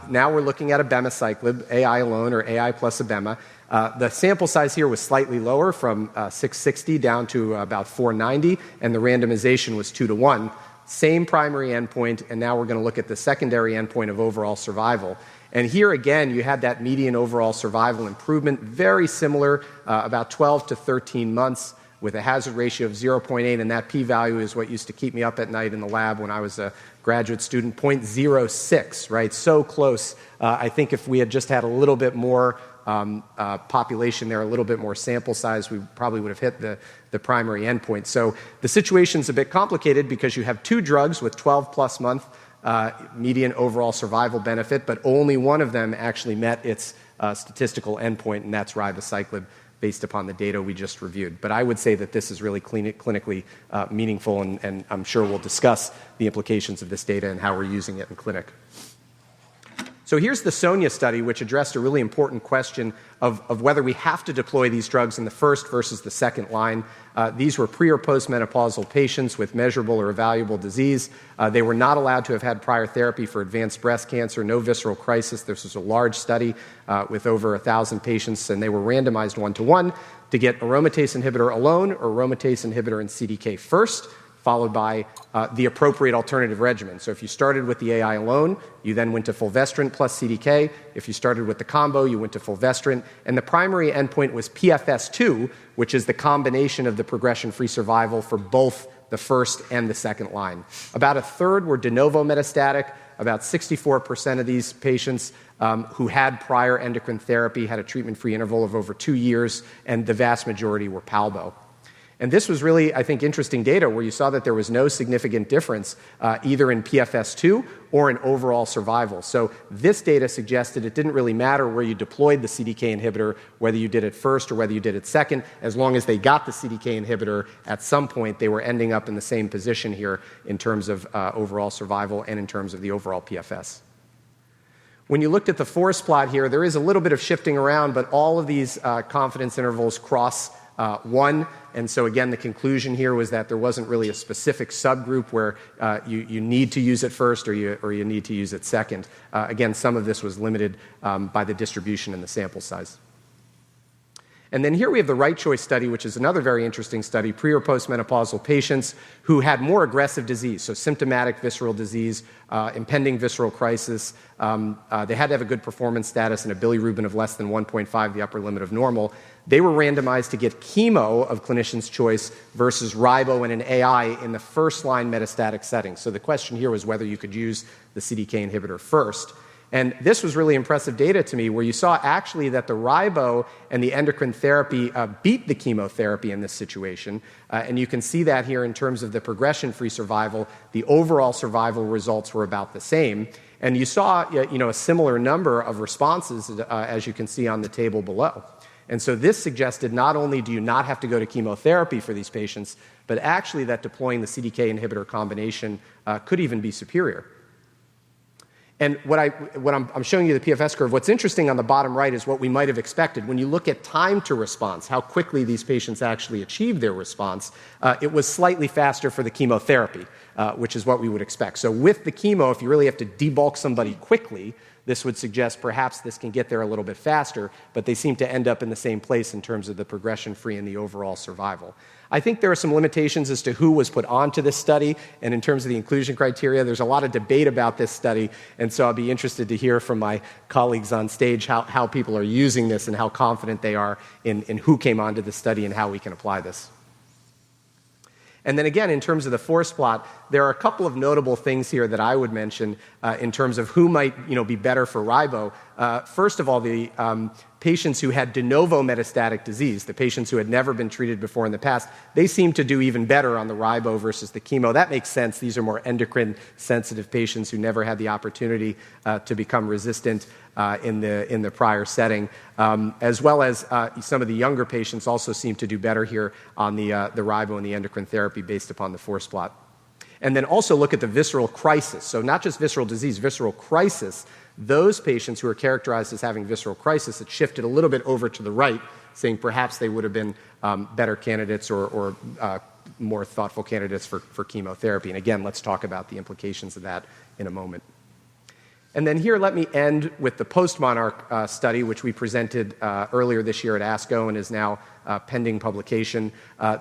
Now we're looking at abemaciclib, AI alone or AI plus abema. The sample size here was slightly lower, from 660 down to about 490, and the randomization was 2-to-1. Same primary endpoint, and now we're going to look at the secondary endpoint of overall survival. And here again, you had that median overall survival improvement, very similar, about 12 to 13 months, with a hazard ratio of 0.8, and that p-value is what used to keep me up at night in the lab when I was a graduate student, 0.06, right? So close. I think if we had just had a little bit more population there, a little bit more sample size, we probably would have hit the primary endpoint. So the situation's a bit complicated because you have two drugs with 12-plus month median overall survival benefit, but only one of them actually met its statistical endpoint, and that's ribociclib, based upon the data we just reviewed. But I would say that this is really clinically meaningful, and I'm sure we'll discuss the implications of this data and how we're using it in clinic. So here's the SONIA study, which addressed a really important question of whether we have to deploy these drugs in the first versus the second line. These were pre- or postmenopausal patients with measurable or evaluable disease. They were not allowed to have had prior therapy for advanced breast cancer, no visceral crisis. This was a large study with over 1,000 patients, and they were randomized 1-to-1 to get aromatase inhibitor alone or aromatase inhibitor and CDK first, followed by the appropriate alternative regimen. So if you started with the AI alone, you then went to fulvestrant plus CDK. If you started with the combo, you went to fulvestrant. And the primary endpoint was PFS2, which is the combination of the progression-free survival for both the first and the second line. About a third were de novo metastatic. About 64% of these patients who had prior endocrine therapy had a treatment-free interval of over 2 years, and the vast majority were palbo. And this was really, I think, interesting data where you saw that there was no significant difference either in PFS2 or in overall survival. So this data suggested it didn't really matter where you deployed the CDK inhibitor, whether you did it first or whether you did it second. As long as they got the CDK inhibitor at some point, they were ending up in the same position here in terms of overall survival and in terms of the overall PFS. When you looked at the forest plot here, there is a little bit of shifting around, but all of these confidence intervals cross 1. And so again, the conclusion here was that there wasn't really a specific subgroup where you need to use it first or you need to use it second. Again, some of this was limited by the distribution and the sample size. And then here we have the Right Choice study, which is another very interesting study, pre- or postmenopausal patients who had more aggressive disease, so symptomatic visceral disease, impending visceral crisis. They had to have a good performance status and a bilirubin of less than 1.5, the upper limit of normal. They were randomized to get chemo of clinician's choice versus ribo and an AI in the first-line metastatic setting. So the question here was whether you could use the CDK inhibitor first. And this was really impressive data to me, where you saw actually that the ribo and the endocrine therapy beat the chemotherapy in this situation. And you can see that here in terms of the progression-free survival. The overall survival results were about the same. And you saw a similar number of responses, as you can see on the table below. And so this suggested not only do you not have to go to chemotherapy for these patients, but actually that deploying the CDK inhibitor combination could even be superior. And what I'm showing you the PFS curve. What's interesting on the bottom right is what we might have expected. When you look at time to response, how quickly these patients actually achieved their response, it was slightly faster for the chemotherapy, which is what we would expect. So with the chemo, if you really have to debulk somebody quickly, this would suggest perhaps this can get there a little bit faster, but they seem to end up in the same place in terms of the progression-free and the overall survival. I think there are some limitations as to who was put onto this study, and in terms of the inclusion criteria, there's a lot of debate about this study, and so I'll be interested to hear from my colleagues on stage how people are using this and how confident they are in who came onto the study and how we can apply this. And then again, in terms of the forest plot, there are a couple of notable things here that I would mention in terms of who might be better for ribo. First of all, the patients who had de novo metastatic disease, the patients who had never been treated before in the past, they seem to do even better on the ribo versus the chemo. That makes sense. These are more endocrine-sensitive patients who never had the opportunity to become resistant in the prior setting, as well as some of the younger patients also seem to do better here on the ribo and the endocrine therapy based upon the forest plot. And then also look at the visceral crisis. So not just visceral disease, visceral crisis. Those patients who are characterized as having visceral crisis, it shifted a little bit over to the right, saying perhaps they would have been better candidates or more thoughtful candidates for chemotherapy. And again, let's talk about the implications of that in a moment. And then here, let me end with the post-MONARCH study, which we presented earlier this year at ASCO and is now pending publication.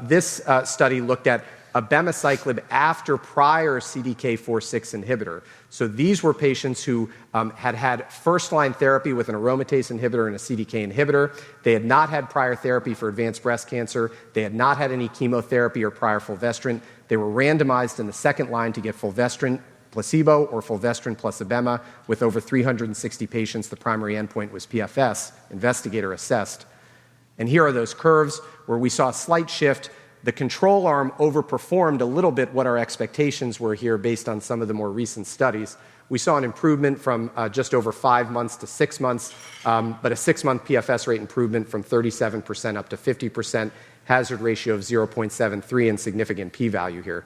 This study looked at abemaciclib after prior CDK4/6 inhibitor. So these were patients who had had first-line therapy with an aromatase inhibitor and a CDK inhibitor. They had not had prior therapy for advanced breast cancer. They had not had any chemotherapy or prior fulvestrant. They were randomized in the second line to get fulvestrant placebo or fulvestrant plus abema. With over 360 patients, the primary endpoint was PFS, investigator assessed. And here are those curves where we saw a slight shift. The control arm overperformed a little bit what our expectations were here based on some of the more recent studies. We saw an improvement from just over 5 months to 6 months, but a 6-month PFS rate improvement from 37% up to 50%, hazard ratio of 0.73 and significant p-value here.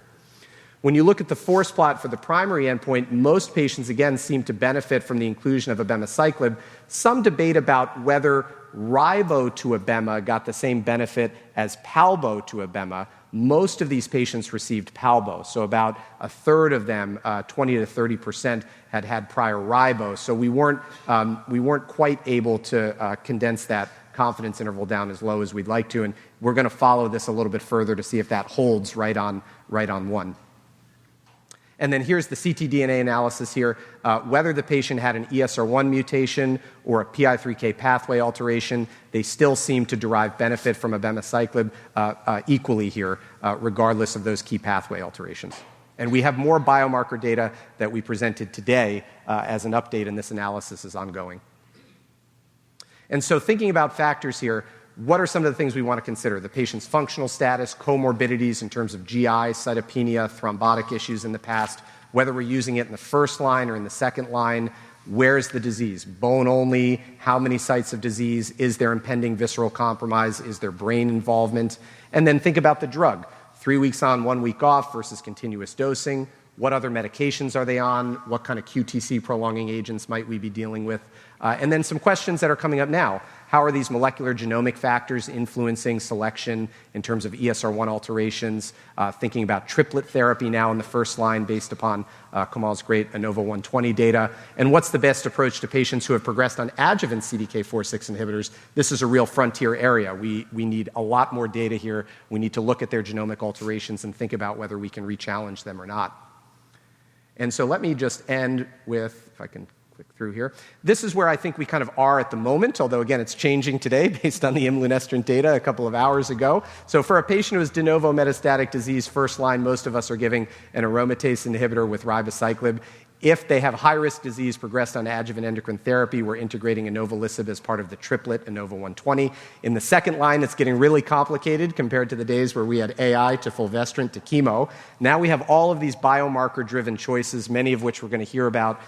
When you look at the forest plot for the primary endpoint, most patients, again, seem to benefit from the inclusion of abemaciclib. Some debate about whether ribo to abema got the same benefit as palbo to abema. Most of these patients received palbo, so about a third of them, 20 to 30%, had had prior ribo. So we weren't quite able to condense that confidence interval down as low as we'd like to, and we're going to follow this a little bit further to see if that holds right on 1. And then here's the ctDNA analysis here. Whether the patient had an ESR1 mutation or a PI3K pathway alteration, they still seem to derive benefit from abemaciclib equally here, regardless of those key pathway alterations. And we have more biomarker data that we presented today as an update, and this analysis is ongoing. And so thinking about factors here, what are some of the things we want to consider? The patient's functional status, comorbidities in terms of GI, cytopenia, thrombotic issues in the past, whether we're using it in the first line or in the second line, where's the disease? Bone only? How many sites of disease? Is there impending visceral compromise? Is there brain involvement? And then think about the drug. 3 weeks on, 1 week off versus continuous dosing. What other medications are they on? What kind of QTC prolonging agents might we be dealing with? And then some questions that are coming up now. How are these molecular genomic factors influencing selection in terms of ESR1 alterations? Thinking about triplet therapy now in the first line based upon Komal's great ANOVA 120 data. And what's the best approach to patients who have progressed on adjuvant CDK4/6 inhibitors? This is a real frontier area. We need a lot more data here. We need to look at their genomic alterations and think about whether we can re-challenge them or not. And so let me just end with, if I can click through here. This is where I think we kind of are at the moment, although again, it's changing today based on the imlunestrant data a couple of hours ago. So for a patient who has de novo metastatic disease, first line, most of us are giving an aromatase inhibitor with ribociclib. If they have high-risk disease progressed on adjuvant endocrine therapy, we're integrating inovolisib as part of the triplet ANOVA 120. In the second line, it's getting really complicated compared to the days where we had AI to fulvestrant to chemo. Now we have all of these biomarker-driven choices, many of which we're going to hear about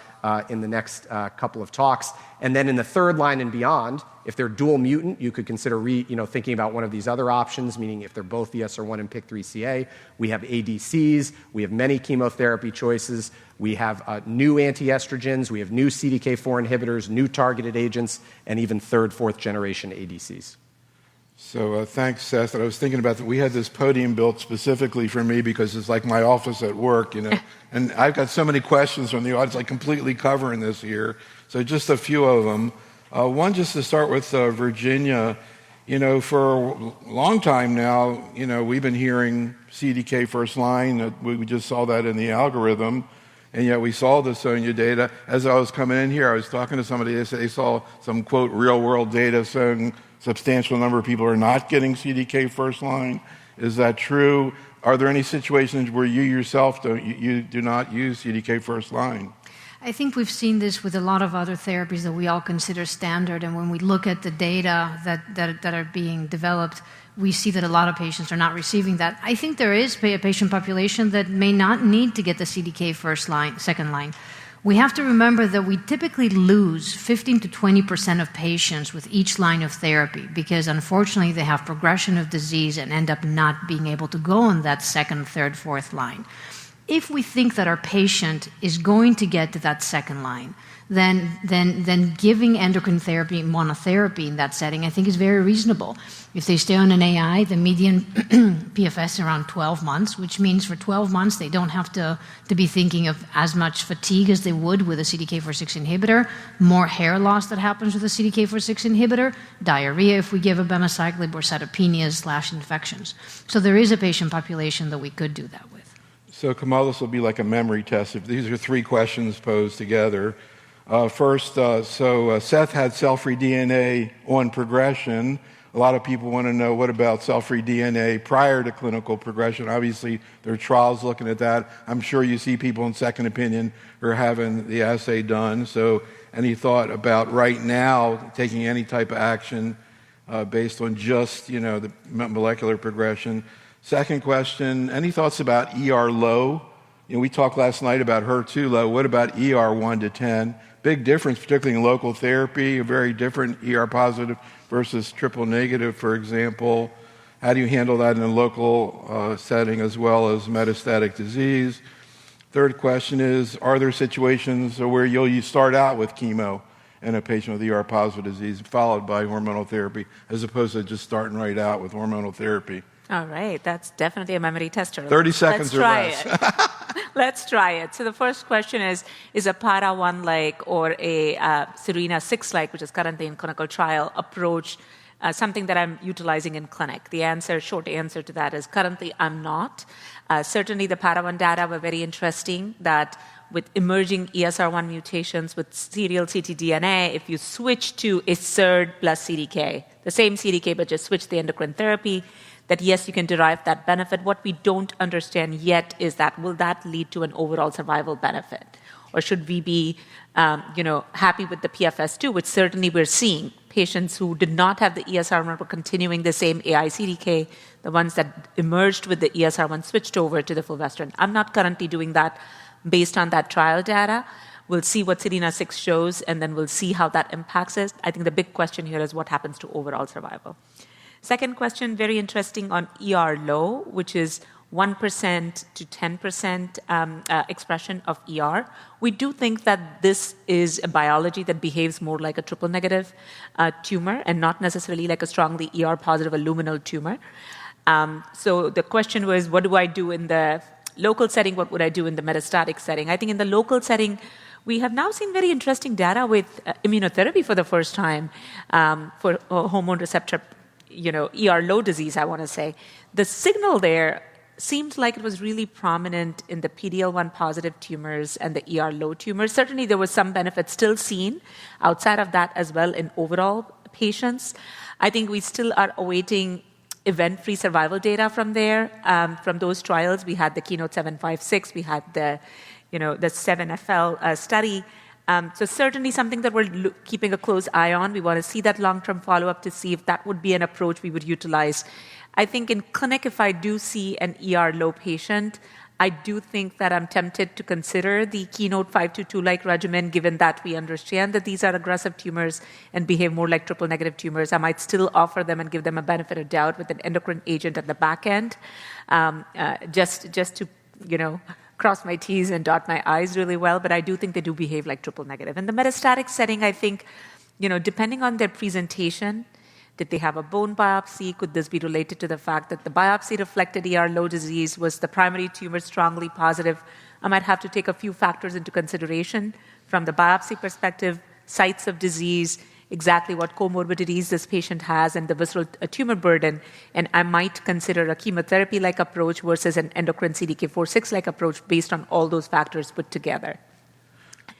in the next couple of talks. And then in the third line and beyond, if they're dual mutant, you could consider thinking about one of these other options, meaning if they're both ESR1 and PIK3CA. We have ADCs. We have many chemotherapy choices. We have new anti-estrogens. We have new CDK4 inhibitors, new targeted agents, and even third, fourth generation ADCs. So thanks, Seth. And I was thinking about that. We had this podium built specifically for me because it's like my office at work, And I've got so many questions from the audience, like completely covering this here. So just a few of them. One, just to start with Virginia. For a long time now, we've been hearing CDK first line. We just saw that in the algorithm. And yet we saw the SONIA data. As I was coming in here, I was talking to somebody. They saw some, quote, real-world data showing substantial number of people are not getting CDK first line. Is that true? Are there any situations where you yourself you do not use CDK first line? I think we've seen this with a lot of other therapies that we all consider standard. And when we look at the data that are being developed, we see that a lot of patients are not receiving that. I think there is a patient population that may not need to get the CDK first line, second line. We have to remember that we typically lose 15 to 20% of patients with each line of therapy because unfortunately they have progression of disease and end up not being able to go on that second, third, fourth line. If we think that our patient is going to get to that second line, then giving endocrine therapy monotherapy in that setting, I think, is very reasonable. If they stay on an AI, the median PFS is around 12 months, which means for 12 months they don't have to be thinking of as much fatigue as they would with a CDK4/6 inhibitor, more hair loss that happens with a CDK4/6 inhibitor, diarrhea if we give abemaciclib, or cytopenias/infections. So there is a patient population that we could do that with. So, Komal, this will be like a memory test. These are three questions posed together. First, Seth had cell-free DNA on progression. A lot of people want to know, what about cell-free DNA prior to clinical progression? Obviously, there are trials looking at that. I'm sure you see people in second opinion who are having the assay done. So any thought about right now taking any type of action based on just, the molecular progression? Second question, any thoughts about ER low? We talked last night about HER2 low. What about ER 1 to 10? Big difference, particularly in local therapy, a very different ER positive versus triple negative, for example. How do you handle that in a local setting as well as metastatic disease? Third question is, are there situations where you start out with chemo in a patient with ER positive disease followed by hormonal therapy as opposed to just starting right out with hormonal therapy? All right, that's definitely a memory tester. 30 seconds or less. Let's try it. So the first question is a PARA-1-like or a Serena-6-like, which is currently in clinical trial, approach something that I'm utilizing in clinic? The short answer to that is currently I'm not. Certainly the PARA-1 data were very interesting, that with emerging ESR1 mutations with serial ctDNA, if you switch to a SERD plus CDK, the same CDK but just switch the endocrine therapy, that yes, you can derive that benefit. What we don't understand yet is that will that lead to an overall survival benefit? Or should we be happy with the PFS too, which certainly we're seeing. Patients who did not have the ESR1 were continuing the same AI-CDK. The ones that emerged with the ESR1 switched over to the fulvestrant. I'm not currently doing that based on that trial data. We'll see what Serena-6 shows, and then we'll see how that impacts us. I think the big question here is what happens to overall survival. Second question, very interesting on ER low, which is 1% to 10% expression of ER. We do think that this is a biology that behaves more like a triple negative tumor and not necessarily like a strongly ER positive or luminal tumor. So the question was, what do I do in the local setting? What would I do in the metastatic setting? I think in the local setting, we have now seen very interesting data with immunotherapy for the first time for hormone receptor ER low disease, I want to say. The signal there seemed like it was really prominent in the PD-L1 positive tumors and the ER low tumors. Certainly there was some benefit still seen outside of that as well in overall patients. I think we still are awaiting event-free survival data from there. From those trials, we had the Keynote 756, we had the 7FL study. So certainly something that we're keeping a close eye on. We want to see that long-term follow-up to see if that would be an approach we would utilize. I think in clinic, if I do see an ER low patient, I do think that I'm tempted to consider the Keynote 522-like regimen, given that we understand that these are aggressive tumors and behave more like triple-negative tumors. I might still offer them and give them a benefit of doubt with an endocrine agent at the back end, just to, cross my T's and dot my I's really well, but I do think they do behave like triple-negative. In the metastatic setting, I think, depending on their presentation, did they have a bone biopsy? Could this be related to the fact that the biopsy-reflected ER-low disease was the primary tumor strongly positive? I might have to take a few factors into consideration from the biopsy perspective, sites of disease, exactly what comorbidities this patient has, and the visceral tumor burden. And I might consider a chemotherapy-like approach versus an endocrine CDK4/6-like approach based on all those factors put together.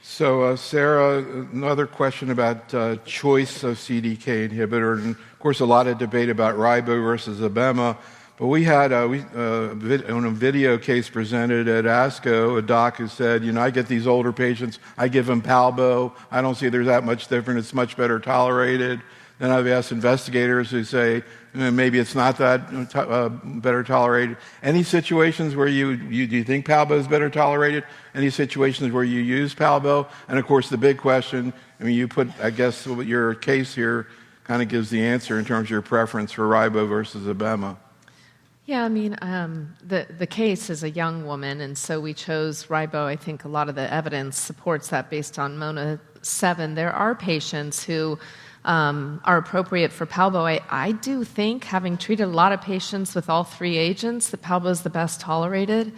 So, Sara, another question about choice of CDK inhibitor. And, of course, a lot of debate about ribo versus abema. But we had on a video case presented at ASCO, a doc who said, I get these older patients, I give them palbo. I don't see there's that much different. It's much better tolerated. Then I've asked investigators who say, maybe it's not that better tolerated. Any situations where do you think palbo is better tolerated? Any situations where you use palbo? And of course, the big question, you put, I guess, your case here kind of gives the answer in terms of your preference for ribo versus abema. Yeah, the case is a young woman, and so we chose ribo. I think a lot of the evidence supports that based on MONA-7. There are patients who are appropriate for palbo. I do think, having treated a lot of patients with all three agents, that palbo is the best tolerated.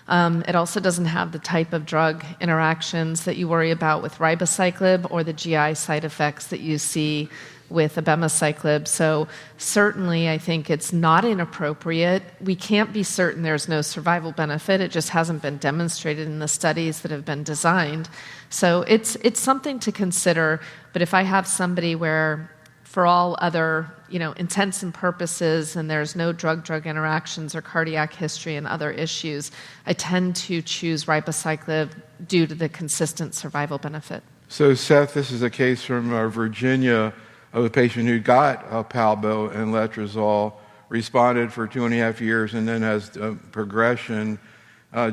It also doesn't have the type of drug interactions that you worry about with ribociclib or the GI side effects that you see with abemaciclib. So certainly I think it's not inappropriate. We can't be certain there's no survival benefit. It just hasn't been demonstrated in the studies that have been designed. So it's something to consider. But if I have somebody where, for all other intents and purposes, and there's no drug-drug interactions or cardiac history and other issues, I tend to choose ribociclib due to the consistent survival benefit. So Seth, this is a case from Virginia of a patient who got palbo and letrozole, responded for 2.5 years, and then has progression.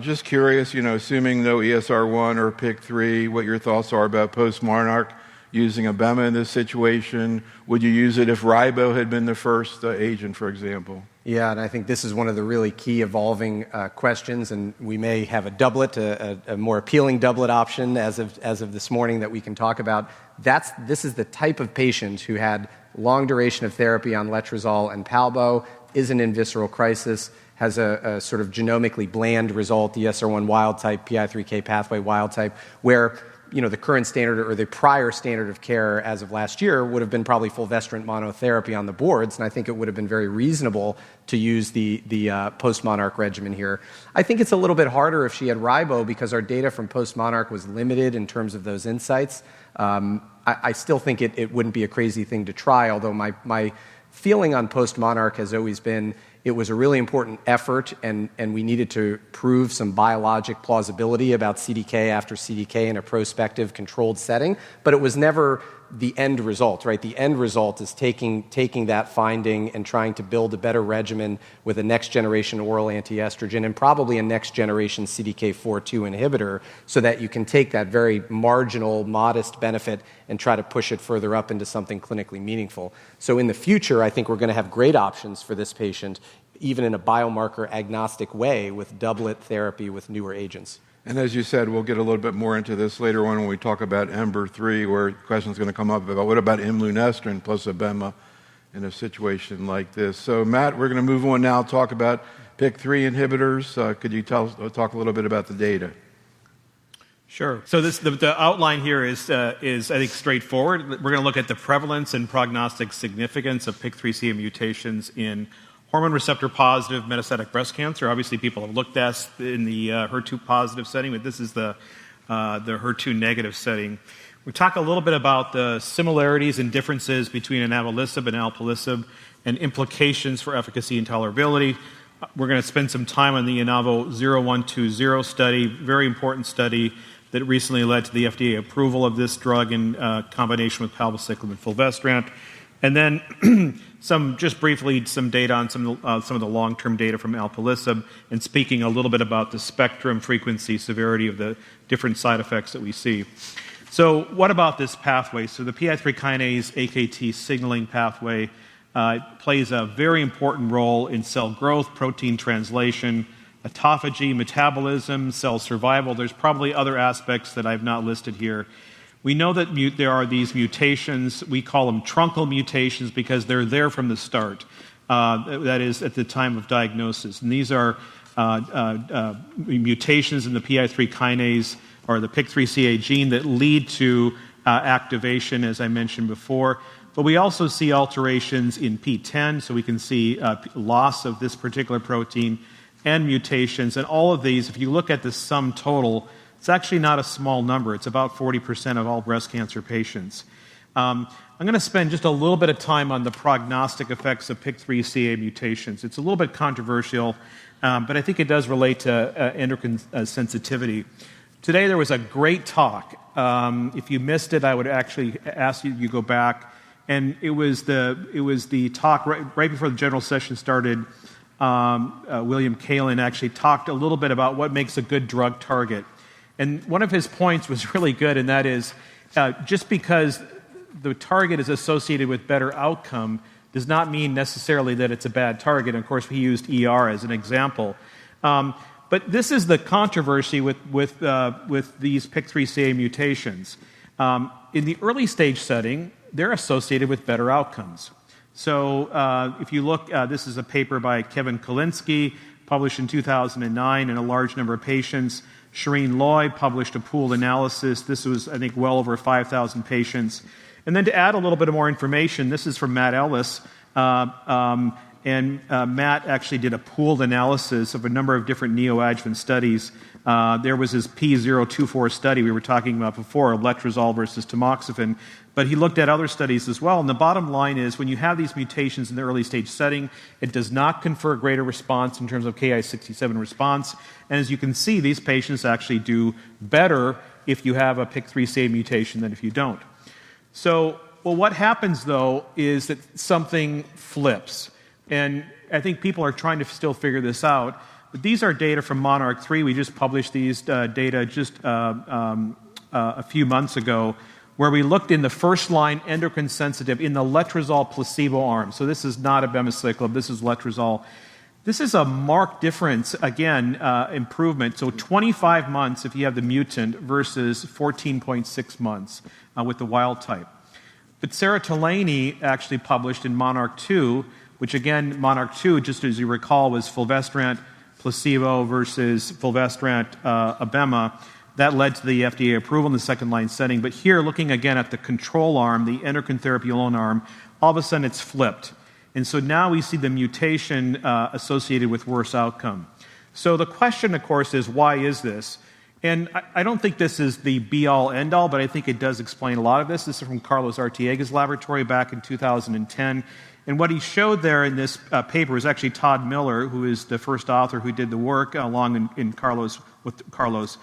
Just curious, assuming no ESR1 or PIK3, what your thoughts are about post-Monarch using abema in this situation. Would you use it if ribo had been the first agent, for example? Yeah, and I think this is one of the really key evolving questions, and we may have a doublet, a more appealing doublet option as of this morning that we can talk about. This is the type of patient who had long duration of therapy on letrozole and palbo, isn't in visceral crisis, has a sort of genomically bland result, the ESR1 wild type, PI3K pathway wild type, where the current standard or the prior standard of care as of last year would have been probably fulvestrant monotherapy on the boards, and I think it would have been very reasonable to use the post-Monarch regimen here. I think it's a little bit harder if she had ribo because our data from post-Monarch was limited in terms of those insights. I still think it wouldn't be a crazy thing to try, although my feeling on post-Monarch has always been it was a really important effort, and we needed to prove some biologic plausibility about CDK after CDK in a prospective controlled setting, but it was never the end result, right? The end result is taking that finding and trying to build a better regimen with a next-generation oral anti-estrogen and probably a next-generation CDK4/2 inhibitor so that you can take that very marginal, modest benefit and try to push it further up into something clinically meaningful. So in the future, I think we're going to have great options for this patient, even in a biomarker-agnostic way with doublet therapy with newer agents. And as you said, we'll get a little bit more into this later on when we talk about EMBER-3, where a question is going to come up about what about imlunestrant plus abema in a situation like this. So, Matt, we're going to move on now, talk about PIK3 inhibitors. Could you talk a little bit about the data? Sure. So the outline here is I think, straightforward. We're going to look at the prevalence and prognostic significance of PIK3CA mutations in hormone receptor-positive metastatic breast cancer. Obviously, people have looked at in the HER2-positive setting, but this is the HER2-negative setting. We talk a little bit about the similarities and differences between inavolisib and alpelisib and implications for efficacy and tolerability. We're going to spend some time on the INAVO0120 study, very important study that recently led to the FDA approval of this drug in combination with palbociclib and fulvestrant. And then just briefly, some data on some of the long-term data from alpelisib, and speaking a little bit about the spectrum, frequency, severity of the different side effects that we see. So what about this pathway? So the PI3 kinase AKT signaling pathway plays a very important role in cell growth, protein translation, autophagy, metabolism, cell survival. There's probably other aspects that I've not listed here. We know that there are these mutations. We call them truncal mutations because they're there from the start, that is, at the time of diagnosis. And these are mutations in the PI3 kinase or the PIK3CA gene that lead to activation, as I mentioned before. But we also see alterations in PTEN, so we can see loss of this particular protein and mutations. And all of these, if you look at the sum total, it's actually not a small number. It's about 40% of all breast cancer patients. I'm going to spend just a little bit of time on the prognostic effects of PIK3CA mutations. It's a little bit controversial, but I think it does relate to endocrine sensitivity. Today there was a great talk. If you missed it, I would actually ask you to go back. And it was the talk right before the general session started. William Kalin actually talked a little bit about what makes a good drug target. And one of his points was really good, and that is just because the target is associated with better outcome does not mean necessarily that it's a bad target. And of course, he used ER as an example. But this is the controversy with these PIK3CA mutations. In the early stage setting, they're associated with better outcomes. So if you look, this is a paper by Kevin Kalinsky, published in 2009 in a large number of patients. Shireen Loy published a pooled analysis. This was, I think, well over 5,000 patients. And then to add a little bit more information, this is from Matt Ellis. Matt actually did a pooled analysis of a number of different neoadjuvant studies. There was his P024 study we were talking about before, letrozole versus tamoxifen. But he looked at other studies as well. And the bottom line is when you have these mutations in the early stage setting, it does not confer greater response in terms of Ki-67 response. And as you can see, these patients actually do better if you have a PIK3CA mutation than if you don't. So, well, what happens, though, is that something flips. And I think people are trying to still figure this out. But these are data from Monarch 3. We just published these data just a few months ago, where we looked in the first-line endocrine sensitive in the letrozole placebo arm. So this is not abemaciclib, this is letrozole. This is a marked difference, again, improvement. So 25 months if you have the mutant versus 14.6 months with the wild type. But Sarah Tolaney actually published in Monarch 2, which again, Monarch 2, just as you recall, was fulvestrant placebo versus fulvestrant abema. That led to the FDA approval in the second-line setting. But here, looking again at the control arm, the endocrine therapy alone arm, all of a sudden it's flipped. And so now we see the mutation associated with worse outcome. So the question, of course, is why is this? And I don't think this is the be-all, end-all, but I think it does explain a lot of this. This is from Carlos Artiega's laboratory back in 2010. And what he showed there in this paper is actually Todd Miller, who is the first author who did the work along with Carlos.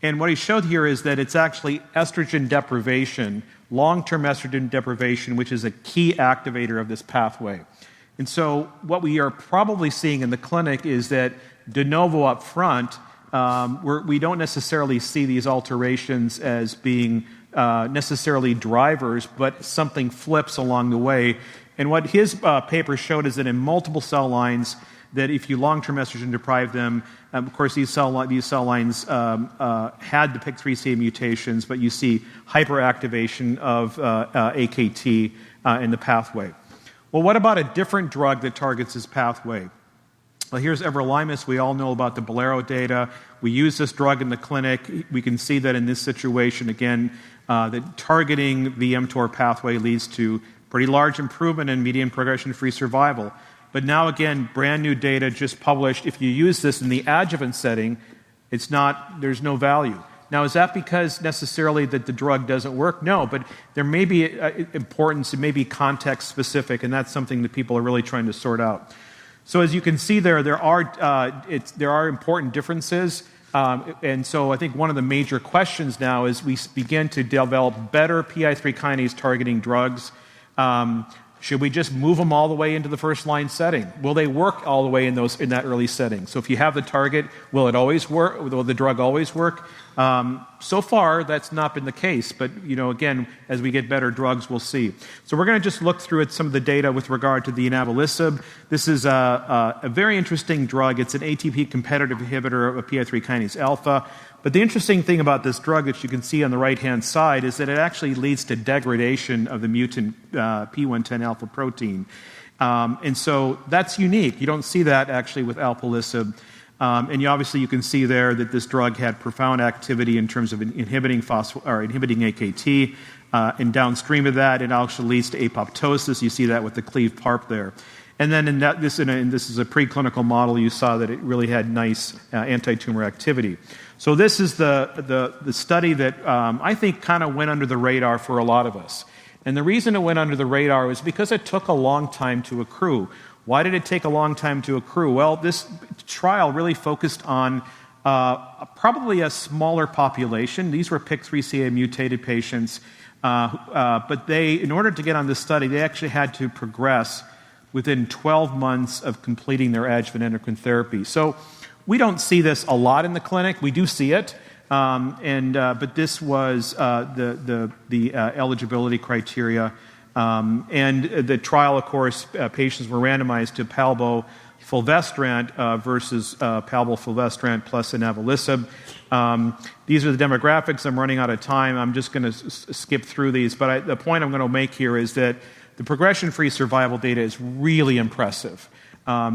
And what he showed here is that it's actually estrogen deprivation, long-term estrogen deprivation, which is a key activator of this pathway. And so what we are probably seeing in the clinic is that de novo up front, we don't necessarily see these alterations as being necessarily drivers, but something flips along the way. And what his paper showed is that in multiple cell lines, that if you long-term estrogen deprive them, of course these cell lines had the PIK3CA mutations, but you see hyperactivation of AKT in the pathway. Well, what about a different drug that targets this pathway? Well, here's everolimus. We all know about the Bolero data. We use this drug in the clinic. We can see that in this situation, again, that targeting the mTOR pathway leads to pretty large improvement in median progression-free survival. But now, again, brand new data just published. If you use this in the adjuvant setting, there's no value. Now, is that because necessarily that the drug doesn't work? No, but there may be importance, it may be context-specific, and that's something that people are really trying to sort out. So as you can see there are important differences. And so I think one of the major questions now is we begin to develop better PI3 kinase targeting drugs. Should we just move them all the way into the first-line setting? Will they work all the way in that early setting? So if you have the target, will it always work? Will the drug always work? So far, that's not been the case. But, again, as we get better drugs, we'll see. So we're going to just look through at some of the data with regard to the inavolisib. This is a very interesting drug. It's an ATP competitive inhibitor of PI3 kinase alpha. But the interesting thing about this drug that you can see on the right-hand side is that it actually leads to degradation of the mutant P110 alpha protein. And so that's unique. You don't see that actually with alpelisib. And obviously you can see there that this drug had profound activity in terms of inhibiting AKT. And downstream of that, it actually leads to apoptosis. You see that with the cleaved PARP there. And then this is a preclinical model. You saw that it really had nice anti-tumor activity. So this is the study that I think kind of went under the radar for a lot of us. And the reason it went under the radar was because it took a long time to accrue. Why did it take a long time to accrue? Well, this trial really focused on probably a smaller population. These were PIK3CA mutated patients. But in order to get on this study, they actually had to progress within 12 months of completing their adjuvant endocrine therapy. So we don't see this a lot in the clinic. We do see it, but this was the eligibility criteria. And the trial, of course, patients were randomized to palbo-fulvestrant versus palbo-fulvestrant plus inavolisib. These are the demographics. I'm running out of time. I'm just going to skip through these. But the point I'm going to make here is that the progression-free survival data is really impressive.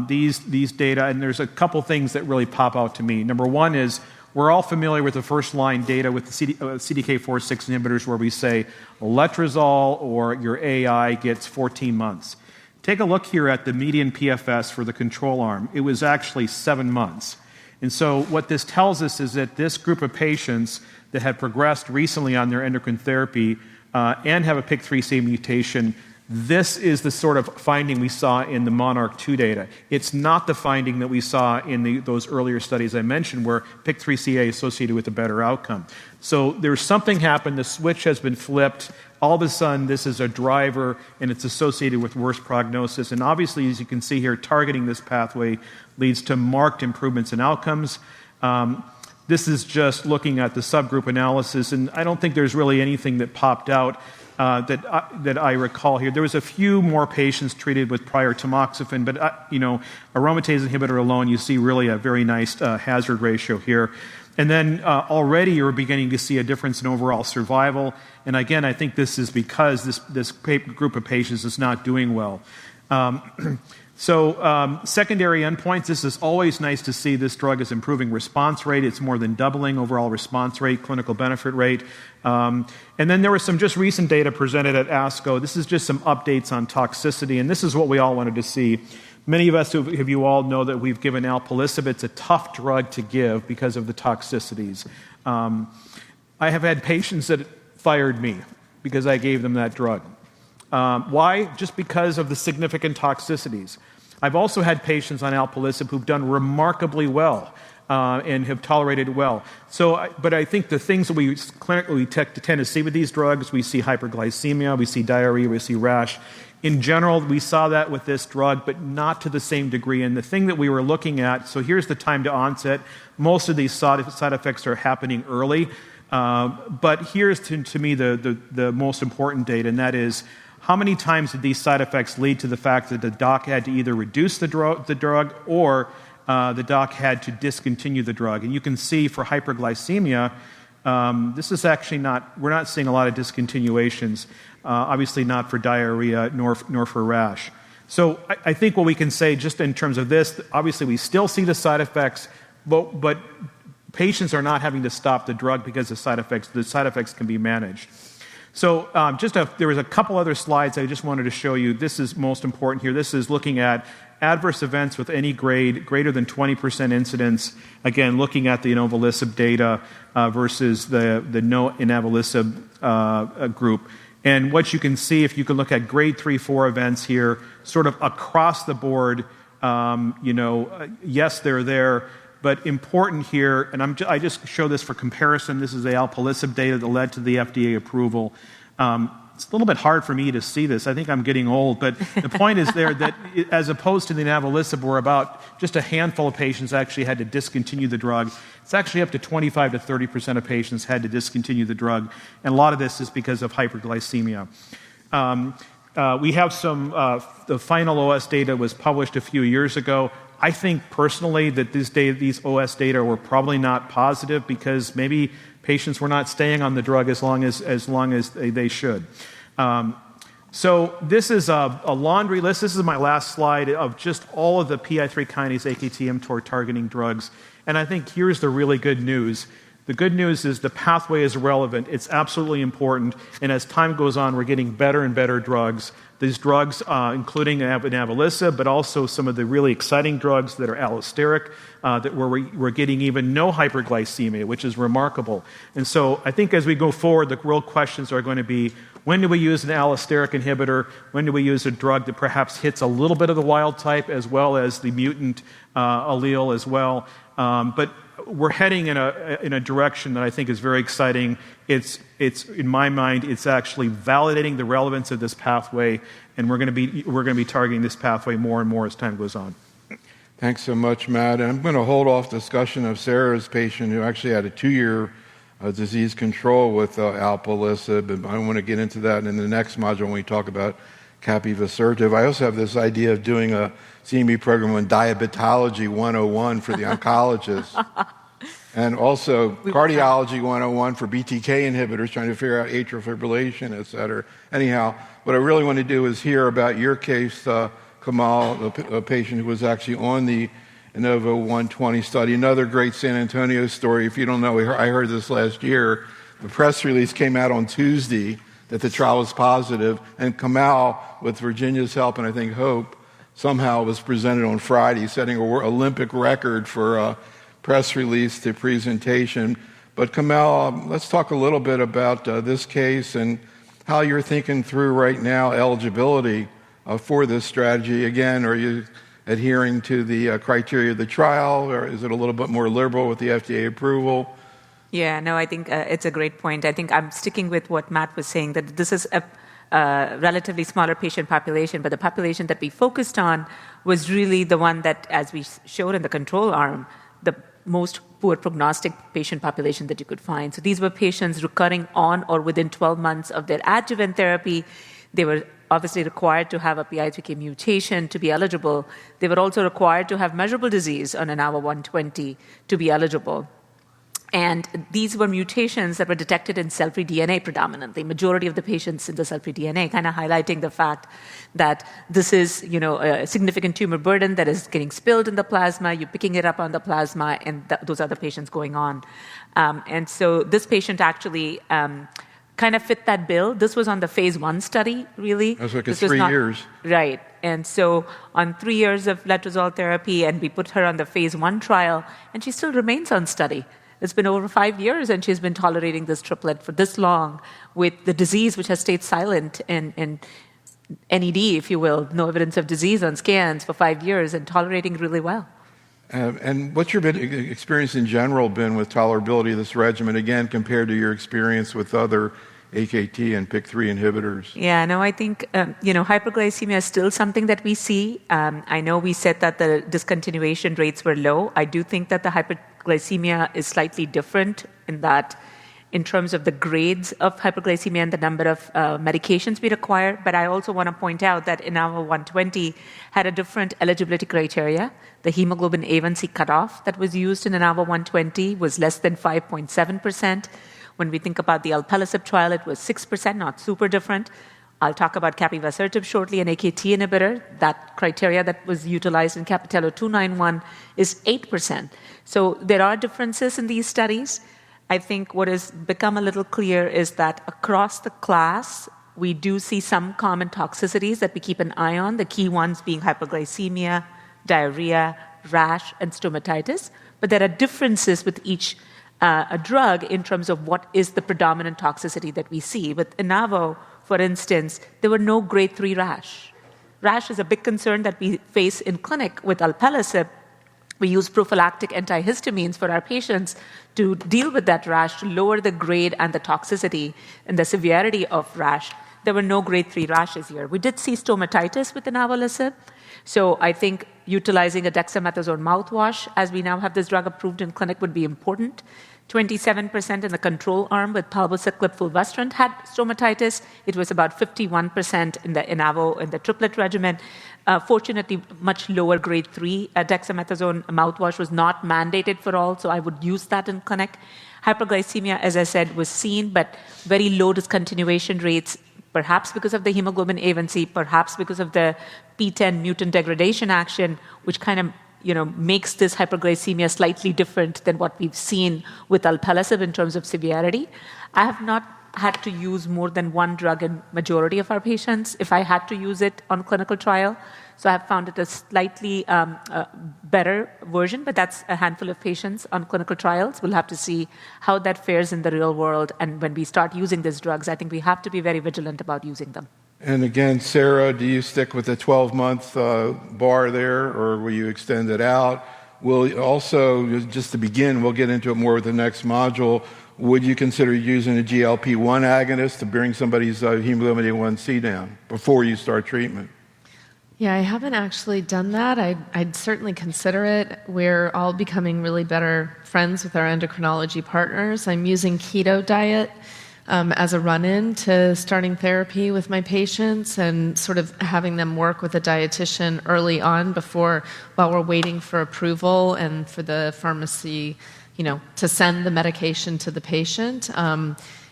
These data, and there's a couple things that really pop out to me. Number one is we're all familiar with the first-line data with the CDK4/6 inhibitors where we say letrozole or your AI gets 14 months. Take a look here at the median PFS for the control arm. It was actually 7 months. And so what this tells us is that this group of patients that had progressed recently on their endocrine therapy and have a PIK3CA mutation, this is the sort of finding we saw in the Monarch 2 data. It's not the finding that we saw in those earlier studies I mentioned where PIK3CA is associated with a better outcome. So there's something happened. The switch has been flipped. All of a sudden, this is a driver, and it's associated with worse prognosis. And obviously, as you can see here, targeting this pathway leads to marked improvements in outcomes. This is just looking at the subgroup analysis, and I don't think there's really anything that popped out that I recall here. There was a few more patients treated with prior tamoxifen, but aromatase inhibitor alone, you see really a very nice hazard ratio here. And then already you're beginning to see a difference in overall survival. And again, I think this is because this group of patients is not doing well. Secondary endpoints, this is always nice to see this drug is improving response rate. It's more than doubling overall response rate, clinical benefit rate. And then there was some just recent data presented at ASCO. This is just some updates on toxicity, and this is what we all wanted to see. Many of us, if you all know that we've given alpelisib, it's a tough drug to give because of the toxicities. I have had patients that fired me because I gave them that drug. Why? Just because of the significant toxicities. I've also had patients on alpelisib who've done remarkably well and have tolerated it well. But I think the things that we clinically tend to see with these drugs, we see hyperglycemia, we see diarrhea, we see rash. In general, we saw that with this drug, but not to the same degree. And the thing that we were looking at, so here's the time to onset. Most of these side effects are happening early. But here's, to me, the most important data, and that is how many times did these side effects lead to the fact that the doc had to either reduce the drug or the doc had to discontinue the drug. And you can see for hyperglycemia, this is actually we're not seeing a lot of discontinuations, obviously not for diarrhea nor for rash. So I think what we can say just in terms of this, obviously we still see the side effects, but patients are not having to stop the drug because the side effects can be managed. So there was a couple other slides I just wanted to show you. This is most important here. This is looking at adverse events with any grade greater than 20% incidence. Again, looking at the inavolisib data versus the no inavolisib group. And what you can see, if you can look at grade 3-4 events here, sort of across the board, yes, they're there. But important here, and I just show this for comparison. This is the alpelisib data that led to the FDA approval. it's a little bit hard for me to see this. I think I'm getting old, but the point is there that as opposed to the inavolisib, where about just a handful of patients actually had to discontinue the drug, it's actually up to 25 to 30% of patients had to discontinue the drug, and a lot of this is because of hyperglycemia. We have the final OS data was published a few years ago. I think personally that these OS data were probably not positive because maybe patients were not staying on the drug as long as they should. So this is a laundry list. This is my last slide of just all of the PI3 kinase AKT-mTOR targeting drugs. And I think here's the really good news. The good news is the pathway is relevant. It's absolutely important. And as time goes on, we're getting better and better drugs. These drugs, including inavolisib, but also some of the really exciting drugs that are allosteric, that we're getting even no hyperglycemia, which is remarkable. And so I think as we go forward, the real questions are going to be, when do we use an allosteric inhibitor? When do we use a drug that perhaps hits a little bit of the wild type as well as the mutant allele as well? But we're heading in a direction that I think is very exciting. It's in my mind, it's actually validating the relevance of this pathway, and we're going to be targeting this pathway more and more as time goes on. Thanks so much, Matt. And I'm going to hold off discussion of Sarah's patient who actually had a 2-year disease control with alpelisib, and I want to get into that in the next module when we talk about capivasertib. I also have this idea of doing a CME program on diabetology 101 for the oncologist, and also cardiology 101 for BTK inhibitors, trying to figure out atrial fibrillation, et cetera. Anyhow, what I really want to do is hear about your case, Komal, a patient who was actually on the Innovo 120 study. Another great San Antonio story. If you don't know, I heard this last year. The press release came out on Tuesday that the trial was positive, and Komal, with Virginia's help and I think hope, somehow was presented on Friday, setting an Olympic record for press release to presentation. But Komal, let's talk a little bit about this case and how you're thinking through right now eligibility for this strategy. Again, are you adhering to the criteria of the trial, or is it a little bit more liberal with the FDA approval? Yeah, no, I think it's a great point. I think I'm sticking with what Matt was saying, that this is a relatively smaller patient population, but the population that we focused on was really the one that, as we showed in the control arm, the most poor prognostic patient population that you could find. So these were patients recurring on or within 12 months of their adjuvant therapy. They were obviously required to have a PI3K mutation to be eligible. They were also required to have measurable disease on an INAVO 120 to be eligible. And these were mutations that were detected in cell-free DNA predominantly, majority of the patients in the cell-free DNA, kind of highlighting the fact that this is, a significant tumor burden that is getting spilled in the plasma, you're picking it up on the plasma, and those are the patients going on. And so this patient actually kind of fit that bill. This was on the phase 1 study, really. That's like 3 years. Right. And so on 3 years of letrozole therapy, and we put her on the phase 1 trial, and she still remains on study. It's been over 5 years, and she's been tolerating this triplet for this long with the disease which has stayed silent and NED, if you will, no evidence of disease on scans for 5 years, and tolerating really well. And what's your experience in general been with tolerability of this regimen, again, compared to your experience with other AKT and PIK3 inhibitors? Yeah, no, I think, hyperglycemia is still something that we see. I know we said that the discontinuation rates were low. I do think that the hyperglycemia is slightly different in that, in terms of the grades of hyperglycemia and the number of medications we require. But I also want to point out that INAVO 120 had a different eligibility criteria. The hemoglobin A1C cutoff that was used in INAVO 120 was less than 5.7%. When we think about the alpelisib trial, it was 6%, not super different. I'll talk about capivasertib shortly, an AKT inhibitor. That criteria that was utilized in Capitello 291 is 8%. So there are differences in these studies. I think what has become a little clear is that across the class, we do see some common toxicities that we keep an eye on, the key ones being hyperglycemia, diarrhea, rash, and stomatitis. But there are differences with each a drug in terms of what is the predominant toxicity that we see. With INAVO, for instance, there were no grade 3 rash. Rash is a big concern that we face in clinic with alpelisib. We use prophylactic antihistamines for our patients to deal with that rash, to lower the grade and the toxicity and the severity of rash. there were no grade 3 rashes here. We did see stomatitis with inavolisib. So I think utilizing a dexamethasone mouthwash, as we now have this drug approved in clinic, would be important. 27% in the control arm with palbociclib fulvestrant had stomatitis. It was about 51% in the Inavo in the triplet regimen. Fortunately, much lower grade 3 dexamethasone mouthwash was not mandated for all, so I would use that in clinic. Hyperglycemia, as I said, was seen, but very low discontinuation rates, perhaps because of the hemoglobin A1C, perhaps because of the PTEN mutant degradation action, which kind of makes this hyperglycemia slightly different than what we've seen with alpelisib in terms of severity. I have not had to use more than one drug in majority of our patients if I had to use it on clinical trial. So I have found it a slightly better version, but that's a handful of patients on clinical trials. We'll have to see how that fares in the real world. And when we start using these drugs, I think we have to be very vigilant about using them. And again, Sara, do you stick with the 12-month bar there, or will you extend it out? Will also, just to begin, we'll get into it more with the next module, would you consider using a GLP-1 agonist to bring somebody's hemoglobin A1C down before you start treatment? Yeah, I haven't actually done that. I'd certainly consider it. We're all becoming really better friends with our endocrinology partners. I'm using keto diet as a run-in to starting therapy with my patients and sort of having them work with a dietitian early on while we're waiting for approval and for the pharmacy, to send the medication to the patient.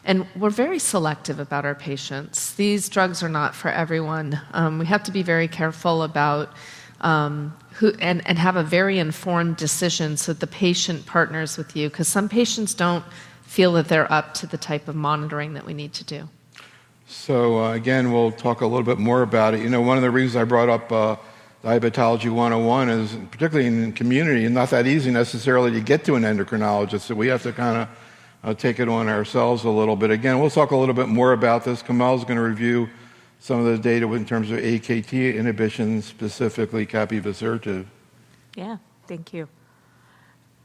And we're very selective about our patients. These drugs are not for everyone. We have to be very careful about who and have a very informed decision so that the patient partners with you, because some patients don't feel that they're up to the type of monitoring that we need to do. So again, we'll talk a little bit more about it. One of the reasons I brought up Diabetology 101 is, particularly in the community, it's not that easy necessarily to get to an endocrinologist, so we have to kind of take it on ourselves a little bit. Again, we'll talk a little bit more about this. Kamal's going to review some of the data in terms of AKT inhibition, specifically capivasertib. Yeah, thank you.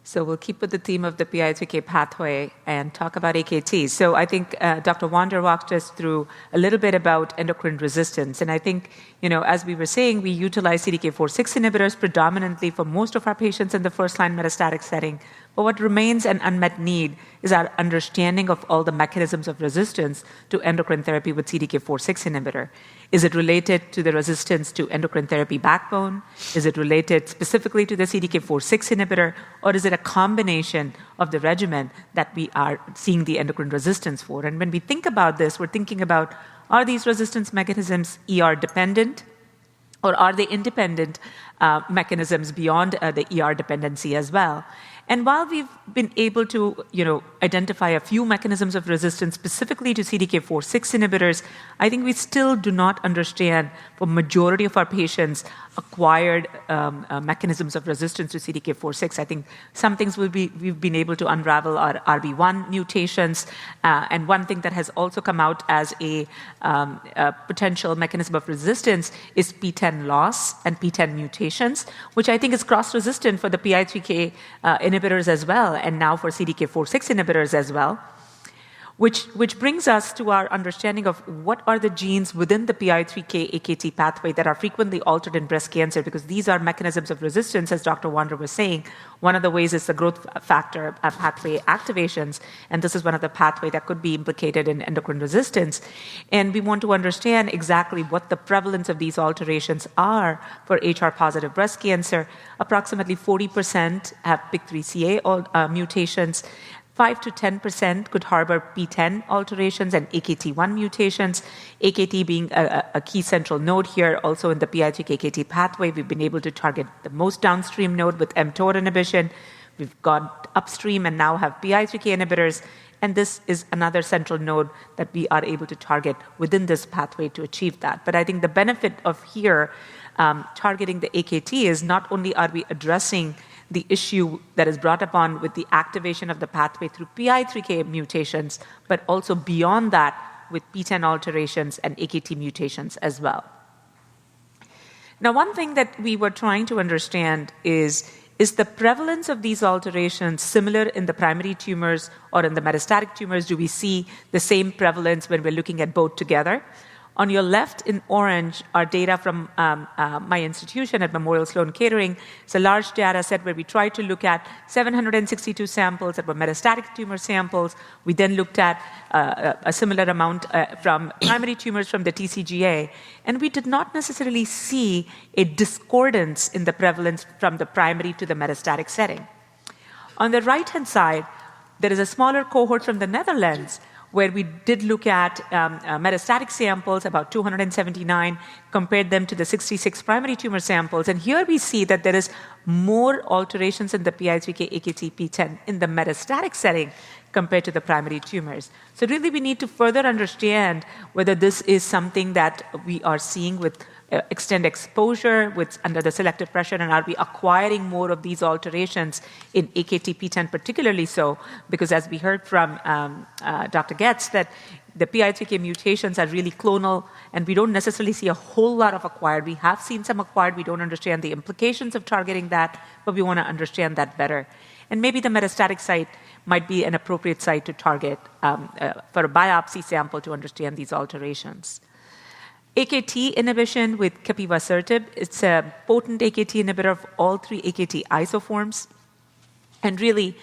So we'll keep with the theme of the PI3K pathway and talk about AKT. So I think Dr. Wander walked us through a little bit about endocrine resistance. And I think, as we were saying, we utilize CDK4/6 inhibitors predominantly for most of our patients in the first-line metastatic setting. But what remains an unmet need is our understanding of all the mechanisms of resistance to endocrine therapy with CDK4/6 inhibitor. Is it related to the resistance to endocrine therapy backbone? Is it related specifically to the CDK4/6 inhibitor? Or is it a combination of the regimen that we are seeing the endocrine resistance for? And when we think about this, we're thinking about, are these resistance mechanisms ER dependent? Or are they independent mechanisms beyond the ER dependency as well? And while we've been able to, identify a few mechanisms of resistance specifically to CDK4/6 inhibitors, I think we still do not understand, for majority of our patients, acquired mechanisms of resistance to CDK4/6. I think some things we've been able to unravel are RB1 mutations, and one thing that has also come out as a potential mechanism of resistance is PTEN loss and PTEN mutations, which I think is cross-resistant for the PI3K inhibitors as well, and now for CDK4/6 inhibitors as well, which brings us to our understanding of what are the genes within the PI3K AKT pathway that are frequently altered in breast cancer, because these are mechanisms of resistance, as Dr. Wander was saying. One of the ways is the growth factor pathway activations, and this is one of the pathways that could be implicated in endocrine resistance. And we want to understand exactly what the prevalence of these alterations are for HR-positive breast cancer. Approximately 40% have PIK3CA mutations. 5 to 10% could harbor PTEN alterations and AKT1 mutations. AKT being a key central node here, also in the PI3K AKT pathway. We've been able to target the most downstream node with mTOR inhibition. We've gone upstream and now have PI3K inhibitors. And this is another central node that we are able to target within this pathway to achieve that. But I think the benefit of here targeting the AKT is not only are we addressing the issue that is brought upon with the activation of the pathway through PI3K mutations, but also beyond that with PTEN alterations and AKT mutations as well. Now, one thing that we were trying to understand is the prevalence of these alterations similar in the primary tumors or in the metastatic tumors? Do we see the same prevalence when we're looking at both together? On your left in orange are data from my institution at Memorial Sloan Kettering. It's a large data set where we tried to look at 762 samples that were metastatic tumor samples. We then looked at a similar amount from primary tumors from the TCGA. And we did not necessarily see a discordance in the prevalence from the primary to the metastatic setting. On the right-hand side, there is a smaller cohort from the Netherlands where we did look at metastatic samples, about 279, compared them to the 66 primary tumor samples. And here we see that there is more alterations in the PI3K, AKT, PTEN in the metastatic setting compared to the primary tumors. So really we need to further understand whether this is something that we are seeing with extend exposure under the selective pressure, and are we acquiring more of these alterations in AKT, PTEN particularly so, because as we heard from Dr. Goetz, that the PI3K mutations are really clonal, and we don't necessarily see a whole lot of acquired. We have seen some acquired. We don't understand the implications of targeting that, but we want to understand that better. And maybe the metastatic site might be an appropriate site to target for a biopsy sample to understand these alterations. AKT inhibition with capivasertib, it's a potent AKT inhibitor of all three AKT isoforms, and really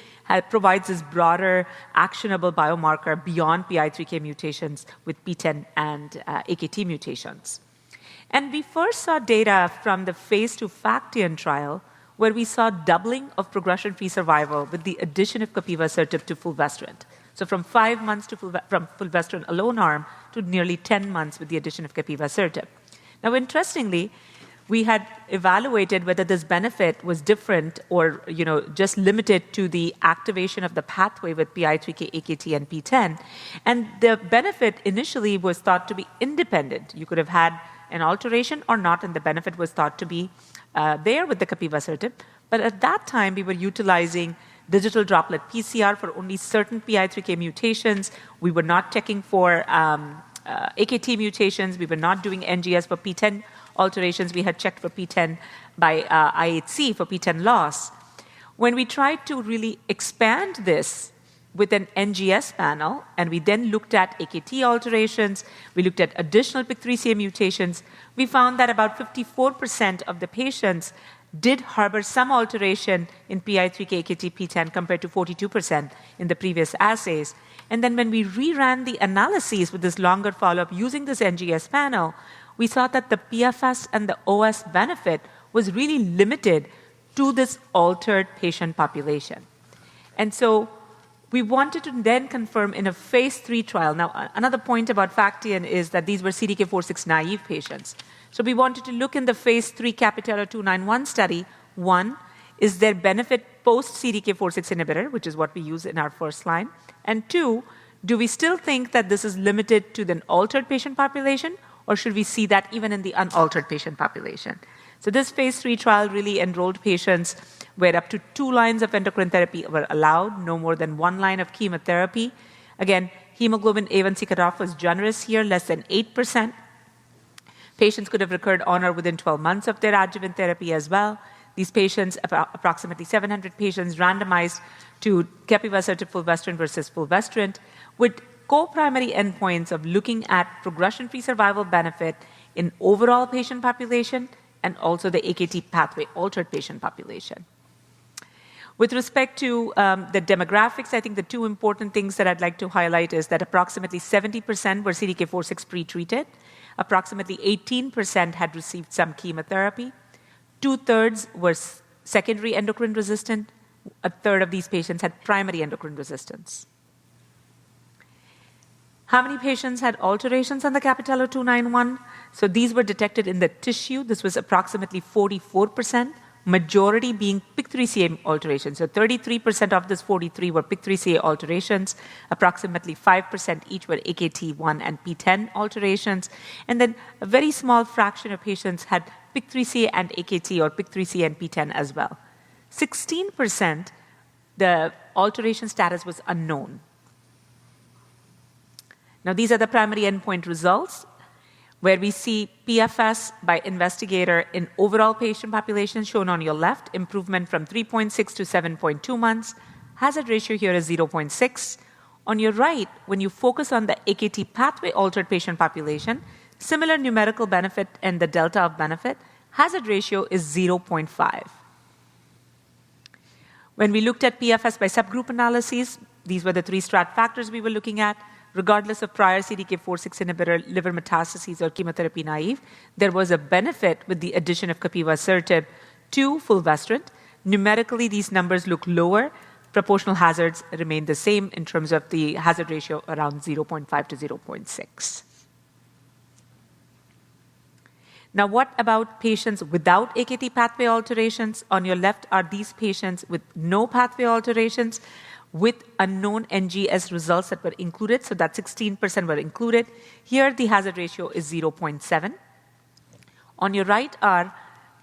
provides this broader actionable biomarker beyond PI3K mutations with PTEN and AKT mutations. And we first saw data from the phase 2 FACTIAN trial where we saw doubling of progression-free survival with the addition of capivasertib to fulvestrant. So from 5 months from fulvestrant alone arm to nearly 10 months with the addition of capivasertib. Now, interestingly, we had evaluated whether this benefit was different or just limited to the activation of the pathway with PI3K, AKT, and PTEN. And the benefit initially was thought to be independent. You could have had an alteration or not, and the benefit was thought to be there with the capivasertib. But at that time, we were utilizing digital droplet PCR for only certain PI3K mutations. We were not checking for AKT mutations. We were not doing NGS for PTEN alterations. We had checked for PTEN by I8C for PTEN loss. When we tried to really expand this with an NGS panel, and we then looked at AKT alterations, we looked at additional PIK3CA mutations, we found that about 54% of the patients did harbor some alteration in PI3K, AKT, PTEN compared to 42% in the previous assays. And then when we reran the analyses with this longer follow-up using this NGS panel, we saw that the PFS and the OS benefit was really limited to this altered patient population. And so we wanted to then confirm in a phase 3 trial. Now, another point about FACTIAN is that these were CDK4/6 naive patients. So we wanted to look in the phase 3 Capitella 291 study. One, is there benefit post-CDK4/6 inhibitor, which is what we use in our first line? And two, do we still think that this is limited to the altered patient population, or should we see that even in the unaltered patient population? So this phase 3 trial really enrolled patients where up to 2 lines of endocrine therapy were allowed, no more than 1 line of chemotherapy. Again, hemoglobin A1C cutoff was generous here, less than 8%. Patients could have recurred on or within 12 months of their adjuvant therapy as well. These patients, approximately 700 patients, randomized to capivasertib fulvestrant versus fulvestrant, with co-primary endpoints of looking at progression-free survival benefit in overall patient population and also the AKT pathway altered patient population. With respect to the demographics, I think the 2 important things that I'd like to highlight is that approximately 70% were CDK4/6 pre-treated. Approximately 18% had received some chemotherapy. 2/3 were secondary endocrine resistant. 1/3 of these patients had primary endocrine resistance. How many patients had alterations on the Capitella 291? So these were detected in the tissue. This was approximately 44%, majority being PIK3CA alterations. So 33% of this 43 were PIK3CA alterations. Approximately 5% each were AKT1 and PTEN alterations. And then a very small fraction of patients had PIK3CA and AKT or PIK3CA and PTEN as well. 16%, the alteration status was unknown. Now, these are the primary endpoint results, where we see PFS by investigator in overall patient population shown on your left, improvement from 3.6 to 7.2 months. Hazard ratio here is 0.6. On your right, when you focus on the AKT pathway altered patient population, Similar numerical benefit and the delta of benefit, hazard ratio is 0.5. When we looked at PFS by subgroup analyses, these were the 3 strat factors we were looking at. Regardless of prior CDK4/6 inhibitor, liver metastases, or chemotherapy naive, there was a benefit with the addition of capivasertib to fulvestrant. Numerically, these numbers look lower. Proportional hazards remain the same in terms of the hazard ratio around 0.5 to 0.6. Now, what about patients without AKT pathway alterations? On your left are these patients with no pathway alterations with unknown NGS results that were included. So that 16% were included. Here, the hazard ratio is 0.7. On your right are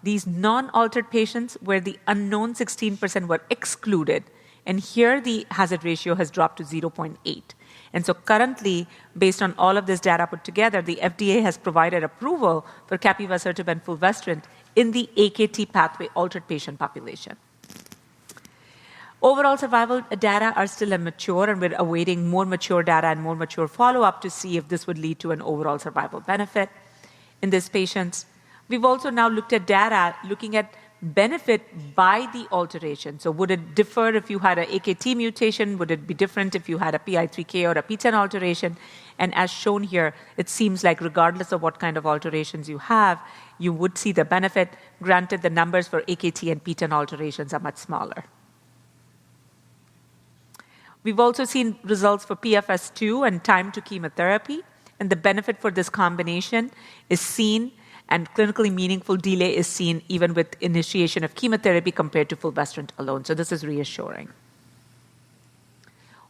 these non-altered patients where the unknown 16% were excluded. And here, the hazard ratio has dropped to 0.8. And so currently, based on all of this data put together, the FDA has provided approval for capivasertib and fulvestrant in the AKT pathway altered patient population. Overall survival data are still immature, and we're awaiting more mature data and more mature follow-up to see if this would lead to an overall survival benefit in these patients. We've also now looked at data looking at benefit by the alteration. So would it differ if you had an AKT mutation? Would it be different if you had a PI3K or a PTEN alteration? And as shown here, it seems like regardless of what kind of alterations you have, you would see the benefit. Granted, the numbers for AKT and PTEN alterations are much smaller. We've also seen results for PFS2 and time to chemotherapy, and the benefit for this combination is seen, and clinically meaningful delay is seen even with initiation of chemotherapy compared to fulvestrant alone. So this is reassuring.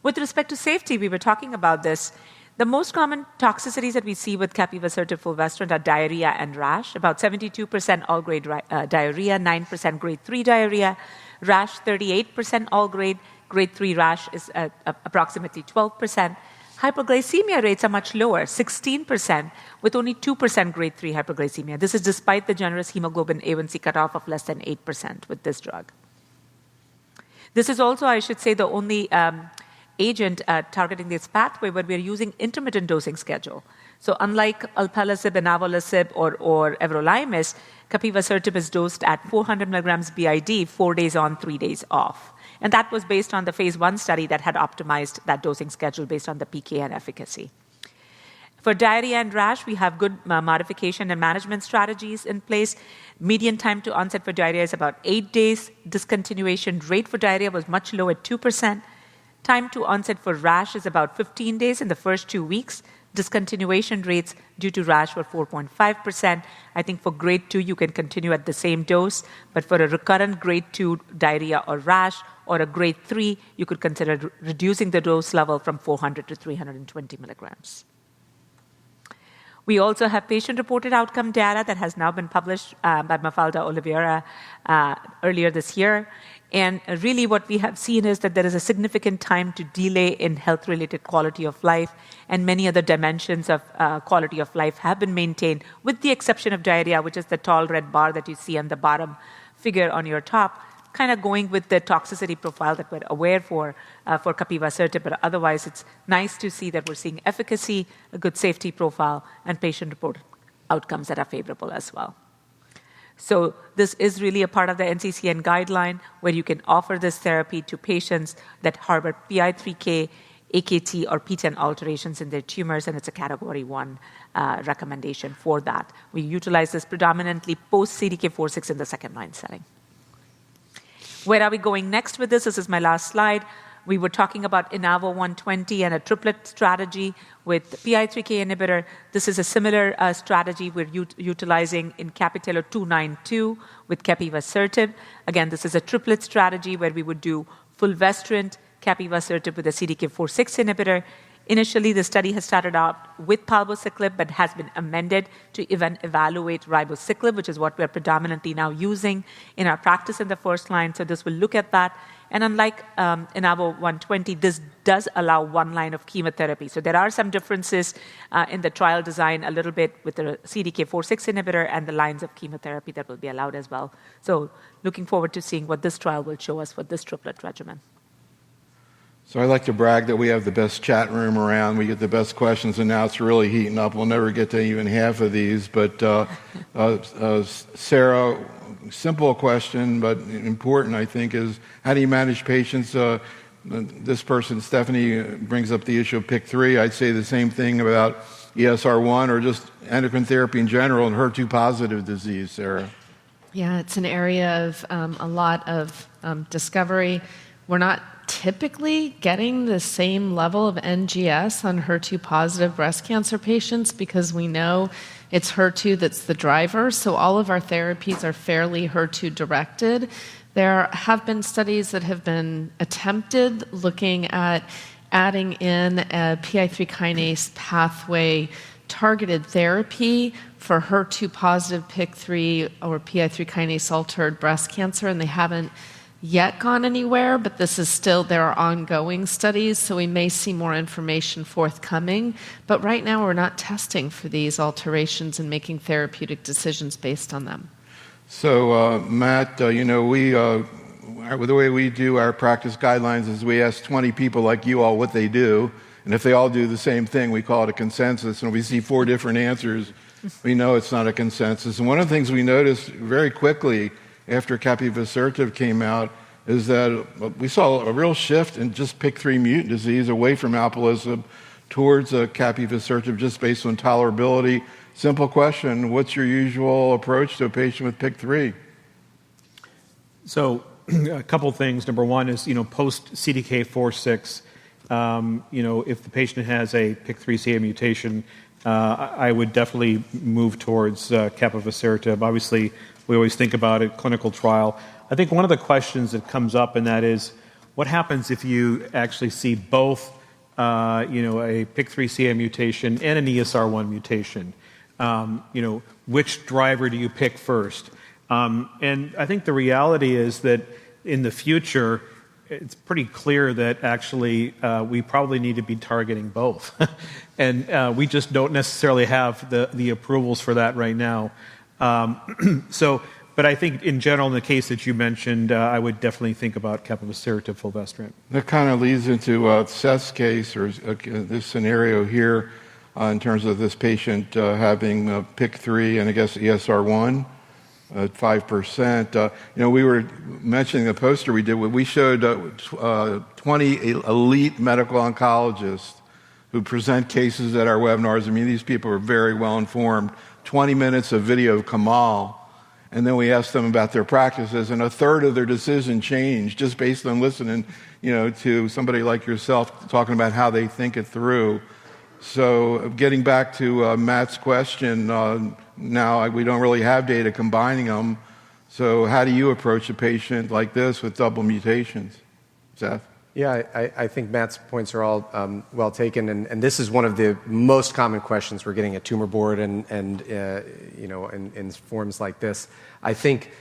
With respect to safety, we were talking about this. The most common toxicities that we see with capivasertib fulvestrant are diarrhea and rash. About 72% all-grade diarrhea, 9% grade 3 diarrhea, rash 38% all-grade, grade 3 rash is approximately 12%. Hyperglycemia rates are much lower, 16%, with only 2% grade 3 hyperglycemia. This is despite the generous hemoglobin A1C cutoff of less than 8% with this drug. This is also, I should say, the only agent targeting this pathway where we're using intermittent dosing schedule. So unlike alpelisib, inavolisib, or everolimus, capivasertib is dosed at 400 milligrams BID, 4 days on, 3 days off. And that was based on the phase 1 study that had optimized that dosing schedule based on the PK and efficacy. For diarrhea and rash, we have good modification and management strategies in place. Median time to onset for diarrhea is about 8 days. Discontinuation rate for diarrhea was much low at 2%. Time to onset for rash is about 15 days in the first 2 weeks. Discontinuation rates due to rash were 4.5%. I think for grade 2, you can continue at the same dose, but for a recurrent grade 2 diarrhea or rash or a grade 3, you could consider reducing the dose level from 400 to 320 milligrams. We also have patient-reported outcome data that has now been published by Mafalda Oliveira earlier this year. And really what we have seen is that there is a significant time to delay in health-related quality of life, and many other dimensions of quality of life have been maintained, with the exception of diarrhea, which is the tall red bar that you see on the bottom figure on your top, kind of going with the toxicity profile that we're aware for capivasertib. But otherwise, it's nice to see that we're seeing efficacy, a good safety profile, and patient-reported outcomes that are favorable as well. So this is really a part of the NCCN guideline where you can offer this therapy to patients that harbor PI3K, AKT, or PTEN alterations in their tumors, and it's a category 1 recommendation for that. We utilize this predominantly post-CDK4/6 in the second-line setting. Where are we going next with this? This is my last slide. We were talking about Inavo 120 and a triplet strategy with PI3K inhibitor. This is a similar strategy we're utilizing in CAPItello 292 with capivasertib. Again, this is a triplet strategy where we would do fulvestrant, capivasertib with a CDK4/6 inhibitor. Initially, the study has started out with palbociclib, but has been amended to even evaluate ribociclib, which is what we're predominantly now using in our practice in the first line. So this will look at that. And unlike Inavo 120, this does allow 1 line of chemotherapy. So there are some differences in the trial design a little bit with the CDK4/6 inhibitor and the lines of chemotherapy that will be allowed as well. So looking forward to seeing what this trial will show us for this triplet regimen. So I like to brag that we have the best chat room around. We get the best questions, and now it's really heating up. We'll never get to even half of these. But Sara, simple question, but important, I think, is how do you manage patients? This person, Stephanie, brings up the issue of PIK3. I'd say the same thing about ESR1 or just endocrine therapy in general and HER2-positive disease, Sara. Yeah, it's an area of a lot of discovery. We're not typically getting the same level of NGS on HER2-positive breast cancer patients because we know it's HER2 that's the driver, so all of our therapies are fairly HER2-directed. There have been studies that have been attempted looking at adding in a PI3 kinase pathway targeted therapy for HER2-positive PIK3 or PI3 kinase altered breast cancer, and they haven't yet gone anywhere, but there are ongoing studies, so we may see more information forthcoming. But right now, we're not testing for these alterations and making therapeutic decisions based on them. So, Matt, the way we do our practice guidelines is we ask 20 people like you all what they do, and if they all do the same thing, we call it a consensus, and if we see 4 different answers, we know it's not a consensus. And one of the things we noticed very quickly after capivasertib came out is that we saw a real shift in just PIK3 mutant disease away from alpelisib towards capivasertib just based on tolerability. Simple question, what's your usual approach to a patient with PIK3? So a couple things. Number one is, post CDK4/6, if the patient has a PIK3CA mutation, I would definitely move towards capivasertib. Obviously, we always think about it, clinical trial. I think one of the questions that comes up, and that is, what happens if you actually see both, a PIK3CA mutation and an ESR1 mutation? Which driver do you pick first? And I think the reality is that in the future, it's pretty clear that actually we probably need to be targeting both. And we just don't necessarily have the approvals for that right now. But I think in general, in the case that you mentioned, I would definitely think about capivasertib fulvestrant. That kind of leads into Seth's case, or this scenario here, in terms of this patient having PIK3 and I guess ESR1 at 5%. We were mentioning the poster we did. We showed 20 elite medical oncologists who present cases at our webinars. I mean, these people are very well informed. 20 minutes of video of Komal, and then we asked them about their practices, and a third of their decision changed just based on listening, to somebody like yourself talking about how they think it through. So getting back to Matt's question, now we don't really have data combining them. So how do you approach a patient like this with double mutations? Seth? Yeah, I think Matt's points are all well taken, and this is one of the most common questions we're getting at Tumor Board and in forums like this. I think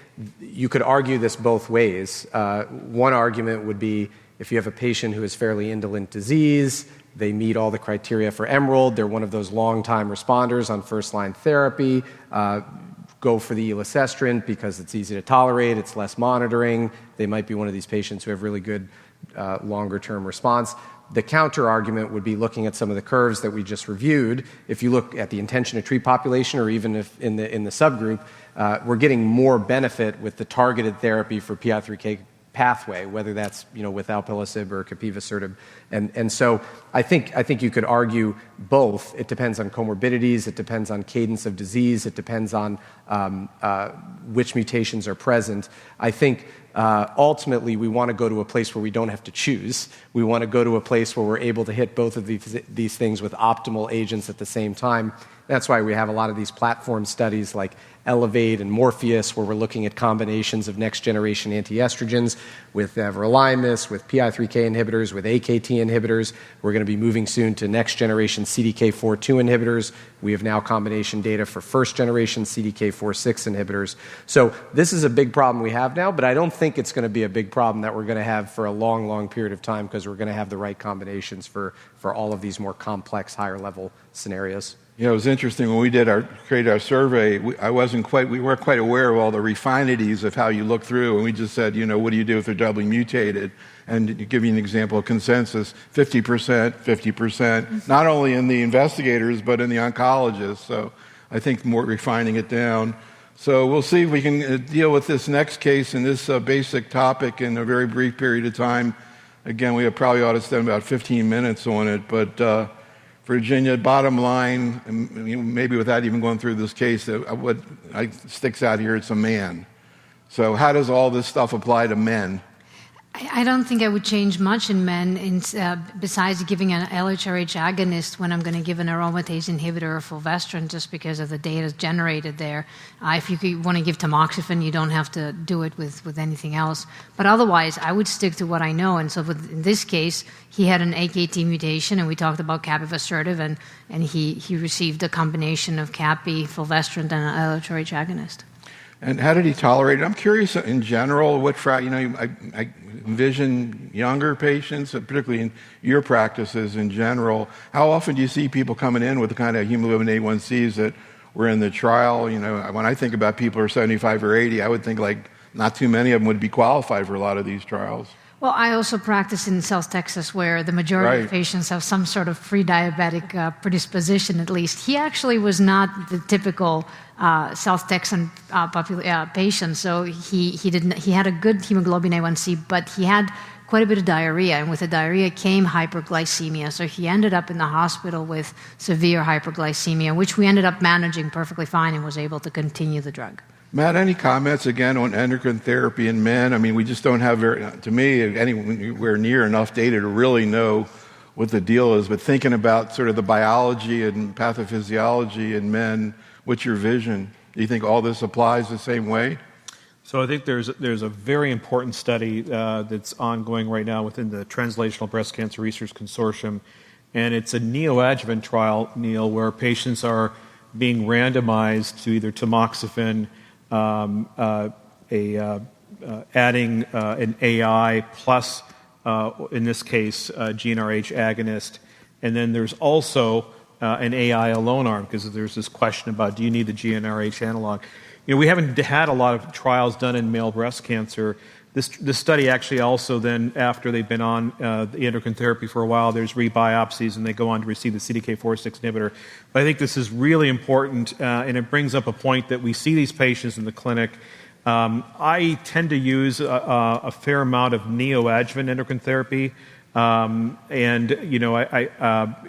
you could argue this both ways. One argument would be if you have a patient who has fairly indolent disease, they meet all the criteria for Emerald, they're one of those long-time responders on first-line therapy, go for the elacestrant because it's easy to tolerate, it's less monitoring. They might be one of these patients who have really good longer-term response. The counter-argument would be looking at some of the curves that we just reviewed. If you look at the intention to treat population, or even if in the subgroup, we're getting more benefit with the targeted therapy for PI3K pathway, whether that's with alpelisib or capivasertib, and so I think you could argue both. It depends on comorbidities, it depends on cadence of disease, it depends on which mutations are present. I think ultimately we want to go to a place where we don't have to choose. We want to go to a place where we're able to hit both of these things with optimal agents at the same time. That's why we have a lot of these platform studies like Elevate and Morpheus, where we're looking at combinations of next-generation antiestrogens with everolimus, with PI3K inhibitors, with AKT inhibitors. We're going to be moving soon to next-generation CDK4/2 inhibitors. We have now combination data for first-generation CDK4/6 inhibitors. So this is a big problem we have now, but I don't think it's going to be a big problem that we're going to have for a long, long period of time because we're going to have the right combinations for all of these more complex, higher-level scenarios. It was interesting when we created our survey. We weren't quite aware of all the refineties of how you look through, and we just said, what do you do if they're doubly mutated? And to give you an example of consensus, 50%, 50%, not only in the investigators but in the oncologists. So I think more refining it down. So we'll see if we can deal with this next case and this basic topic in a very brief period of time. Again, we probably ought to spend about 15 minutes on it, but. Virginia, bottom line, maybe without even going through this case, what sticks out here, it's a man. So how does all this stuff apply to men? I don't think I would change much in men besides giving an LHRH agonist when I'm going to give an aromatase inhibitor or fulvestrant just because of the data generated there. If you want to give tamoxifen, you don't have to do it with anything else. But otherwise, I would stick to what I know. And so in this case, he had an AKT mutation, and we talked about capivasertib, and he received a combination of capi, fulvestrant, and an LHRH agonist. And how did he tolerate it? I'm curious in general, I envision younger patients, particularly in your practices in general. How often do you see people coming in with the kind of hemoglobin A1Cs that were in the trial? When I think about people who are 75 or 80, I would think not too many of them would be qualified for a lot of these trials. Well, I also practice in South Texas, where the majority of patients have some sort of pre-diabetic predisposition, at least. He actually was not the typical South Texan patient, so he had a good hemoglobin A1C, but he had quite a bit of diarrhea, and with the diarrhea came hyperglycemia. So he ended up in the hospital with severe hyperglycemia, which we ended up managing perfectly fine and was able to continue the drug. Matt, any comments again on endocrine therapy in men? I mean, we just don't have anywhere near enough data to really know what the deal is. But thinking about sort of the biology and pathophysiology in men, what's your vision? Do you think all this applies the same way? So I think there's a very important study that's ongoing right now within the Translational Breast Cancer Research Consortium, and it's a neoadjuvant trial, Neil, where patients are being randomized to either tamoxifen, adding an AI plus, in this case, GnRH agonist. And then there's also an AI alone arm, because there's this question about, do you need the GnRH analog? We haven't had a lot of trials done in male breast cancer. This study actually also then, after they've been on the endocrine therapy for a while, there's rebiopsies and they go on to receive the CDK4/6 inhibitor. But I think this is really important, and it brings up a point that we see these patients in the clinic. I tend to use a fair amount of neoadjuvant endocrine therapy, and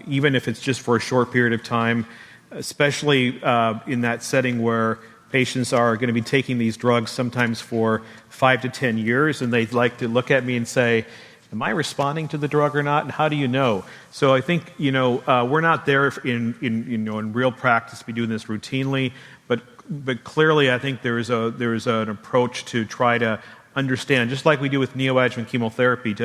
even if it's just for a short period of time, especially in that setting where patients are going to be taking these drugs sometimes for 5 to 10 years, and they'd like to look at me and say, am I responding to the drug or not, and how do you know? So I think, we're not there in real practice to be doing this routinely, but clearly I think there is an approach to try to understand, just like we do with neoadjuvant chemotherapy,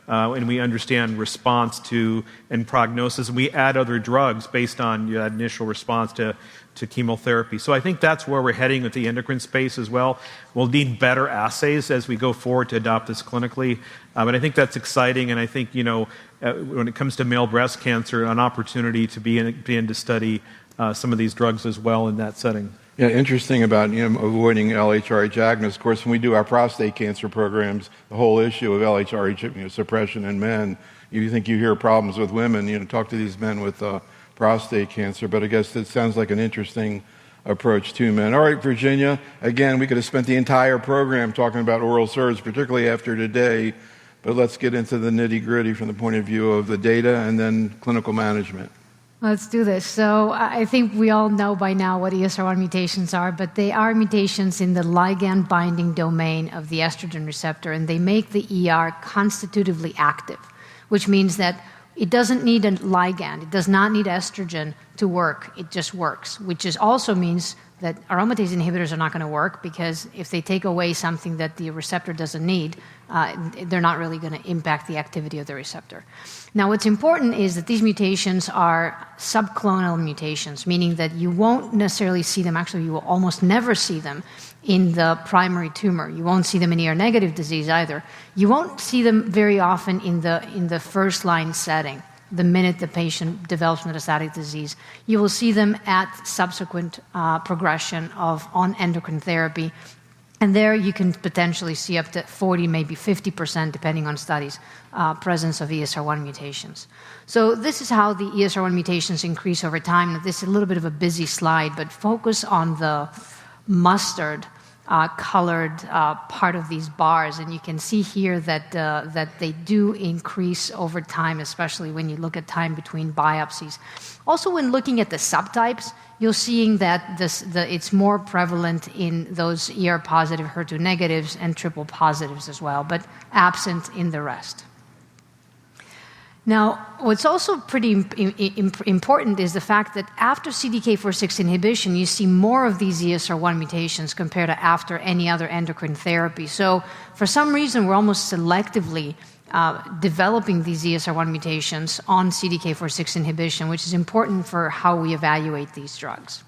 and we understand response to and prognosis, and we add other drugs based on that initial response to chemotherapy. So I think that's where we're heading with the endocrine space as well. We'll need better assays as we go forward to adopt this clinically, but I think that's exciting, and I think when it comes to male breast cancer, an opportunity to begin to study some of these drugs as well in that setting. Yeah, interesting about avoiding LHRH agonists. Of course, when we do our prostate cancer programs, the whole issue of LHRH suppression in men, you think you hear problems with women, talk to these men with prostate cancer, but I guess it sounds like an interesting approach to men. All right, Virginia, again, we could have spent the entire program talking about oral SERDs, particularly after today, but let's get into the nitty-gritty from the point of view of the data and then clinical management. Let's do this. So I think we all know by now what ESR1 mutations are, but they are mutations in the ligand binding domain of the estrogen receptor, and they make the ER constitutively active, which means that it doesn't need a ligand. It does not need estrogen to work. It just works, which also means that aromatase inhibitors are not going to work, because if they take away something that the receptor doesn't need, they're not really going to impact the activity of the receptor. Now, what's important is that these mutations are subclonal mutations, meaning that you won't necessarily see them, actually you will almost never see them in the primary tumor. You won't see them in ER-negative disease either. You won't see them very often in the first-line setting. the minute the patient develops metastatic disease. You will see them at subsequent progression on endocrine therapy. And there you can potentially see up to 40, maybe 50%, depending on studies, presence of ESR1 mutations. So this is how the ESR1 mutations increase over time. This is a little bit of a busy slide, but focus on the mustard colored part of these bars, and you can see here that they do increase over time, especially when you look at time between biopsies. Also, when looking at the subtypes, you're seeing that it's more prevalent in those ER-positive, HER2 negatives, and triple positives as well, but absent in the rest. Now, what's also pretty important is the fact that after CDK4/6 inhibition, you see more of these ESR1 mutations compared to after any other endocrine therapy. So for some reason, we're almost selectively developing these ESR1 mutations on CDK4/6 inhibition, which is important for how we evaluate these drugs.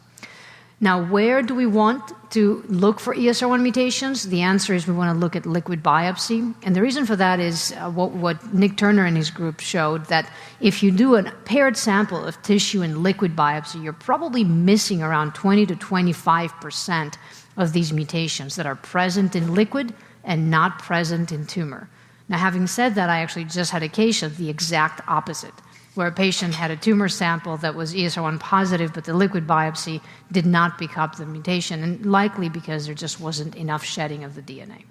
Now, where do we want to look for ESR1 mutations? The answer is we want to look at liquid biopsy. And the reason for that is what Nick Turner and his group showed, that if you do a paired sample of tissue and liquid biopsy, you're probably missing around 20 to 25% of these mutations that are present in liquid and not present in tumor. Now, having said that, I actually just had a case of the exact opposite, where a patient had a tumor sample that was ESR1 positive, but the liquid biopsy did not pick up the mutation, and likely because there just wasn't enough shedding of the DNA.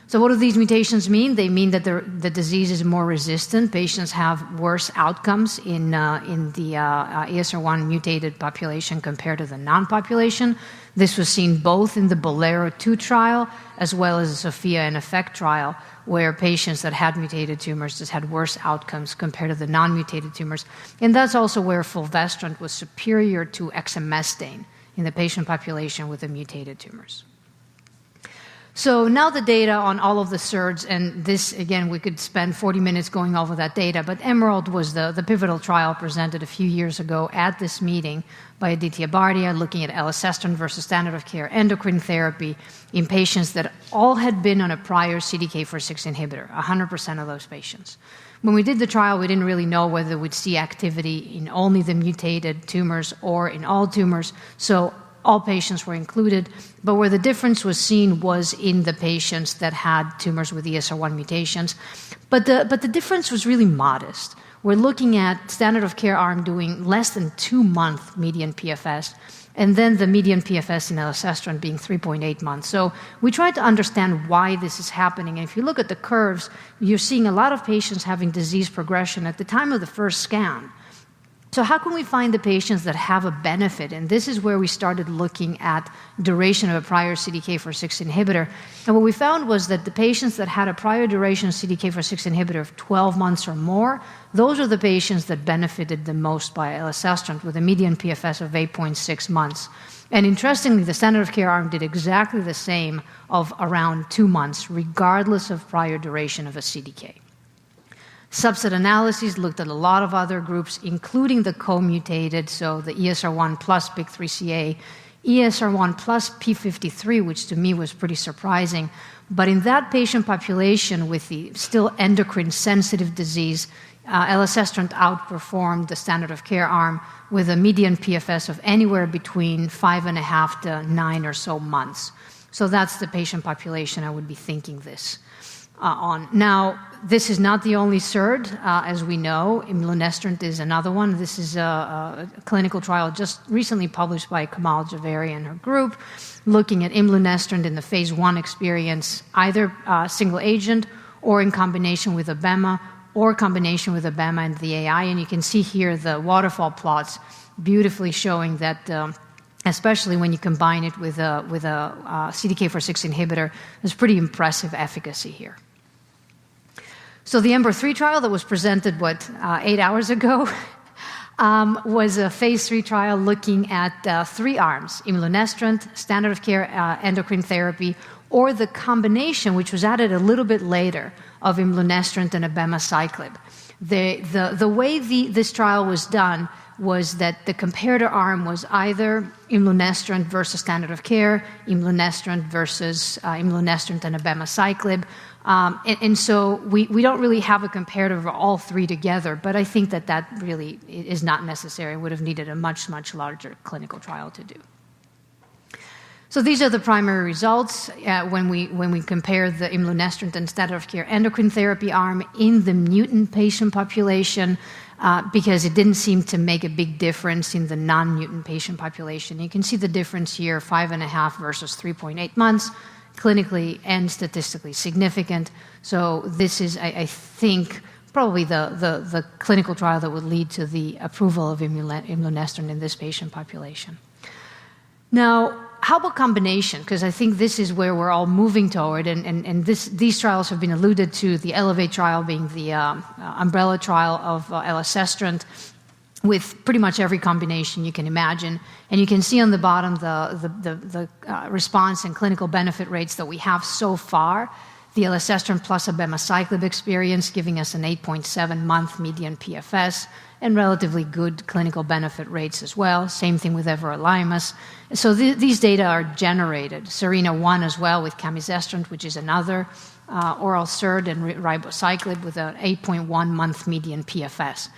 So what do these mutations mean? They mean that the disease is more resistant. Patients have worse outcomes in the ESR1 mutated population compared to the non-population. This was seen both in the Bolero-2 trial as well as the Sophia and Effect trial, where patients that had mutated tumors just had worse outcomes compared to the non-mutated tumors. And that's also where fulvestrant was superior to exemestane in the patient population with the mutated tumors. So now the data on all of the SERDs, and this, again, we could spend 40 minutes going over that data, but Emerald was the pivotal trial presented a few years ago at this meeting by Aditya Bardia, looking at elacestrant versus standard of care endocrine therapy in patients that all had been on a prior CDK4/6 inhibitor, 100% of those patients. When we did the trial, we didn't really know whether we'd see activity in only the mutated tumors or in all tumors, so all patients were included, but where the difference was seen was in the patients that had tumors with ESR1 mutations. But the difference was really modest. We're looking at standard of care arm doing less than 2-month median PFS, and then the median PFS in elacestrant being 3.8 months. So we tried to understand why this is happening. And if you look at the curves, you're seeing a lot of patients having disease progression at the time of the first scan. So how can we find the patients that have a benefit? And this is where we started looking at duration of a prior CDK4/6 inhibitor. And what we found was that the patients that had a prior duration of CDK4/6 inhibitor of 12 months or more, those are the patients that benefited the most by elacestrant, with a median PFS of 8.6 months. And interestingly, the standard of care arm did exactly the same, of around 2 months, regardless of prior duration of a CDK. Subset analyses looked at a lot of other groups, including the co-mutated, so the ESR1 plus PIK3CA, ESR1 plus P53, which to me was pretty surprising. But in that patient population with the still endocrine-sensitive disease, elacestrant outperformed the standard of care arm with a median PFS of anywhere between 5.5 to 9 or so months. So that's the patient population I would be thinking this on. Now, this is not the only SERD, as we know. Imlunestrant is another one. This is a clinical trial just recently published by Komal Jhaveri and her group, looking at imlunestrant in the phase 1 experience, either single agent or in combination with abema, or combination with abema and the AI. And you can see here the waterfall plots beautifully showing that especially when you combine it with a CDK4/6 inhibitor, there's pretty impressive efficacy here. So the EMBER-3 trial that was presented, 8 hours ago, was a phase 3 trial looking at 3 arms: imlunestrant, standard of care endocrine therapy, or the combination, which was added a little bit later, of imlunestrant and abemaciclib. The way this trial was done was that the comparator arm was either imlunestrant versus standard of care, imlunestrant versus imlunestrant and abemaciclib. And so we don't really have a comparative of all three together, but I think that really is not necessary. Would have needed a much, much larger clinical trial to do. So these are the primary results when we compare the imlunestrant and standard of care endocrine therapy arm in the mutant patient population, because it didn't seem to make a big difference in the non-mutant patient population. You can see the difference here, 5.5 versus 3.8 months, clinically and statistically significant. So this is, I think, probably the clinical trial that would lead to the approval of imlunestrant in this patient population. Now, how about combination? Because I think this is where we're all moving toward, and these trials have been alluded to, the ELEVATE trial being the umbrella trial of elacestrant, with pretty much every combination you can imagine. And you can see on the bottom the response and clinical benefit rates that we have so far. The elacestrant plus abemaciclib experience giving us an 8.7-month median PFS and relatively good clinical benefit rates as well. Same thing with everolimus. So these data are generated. SERENA-1 as well with camizestrant, which is another oral SERD, and ribociclib with an 8.1-month median PFS.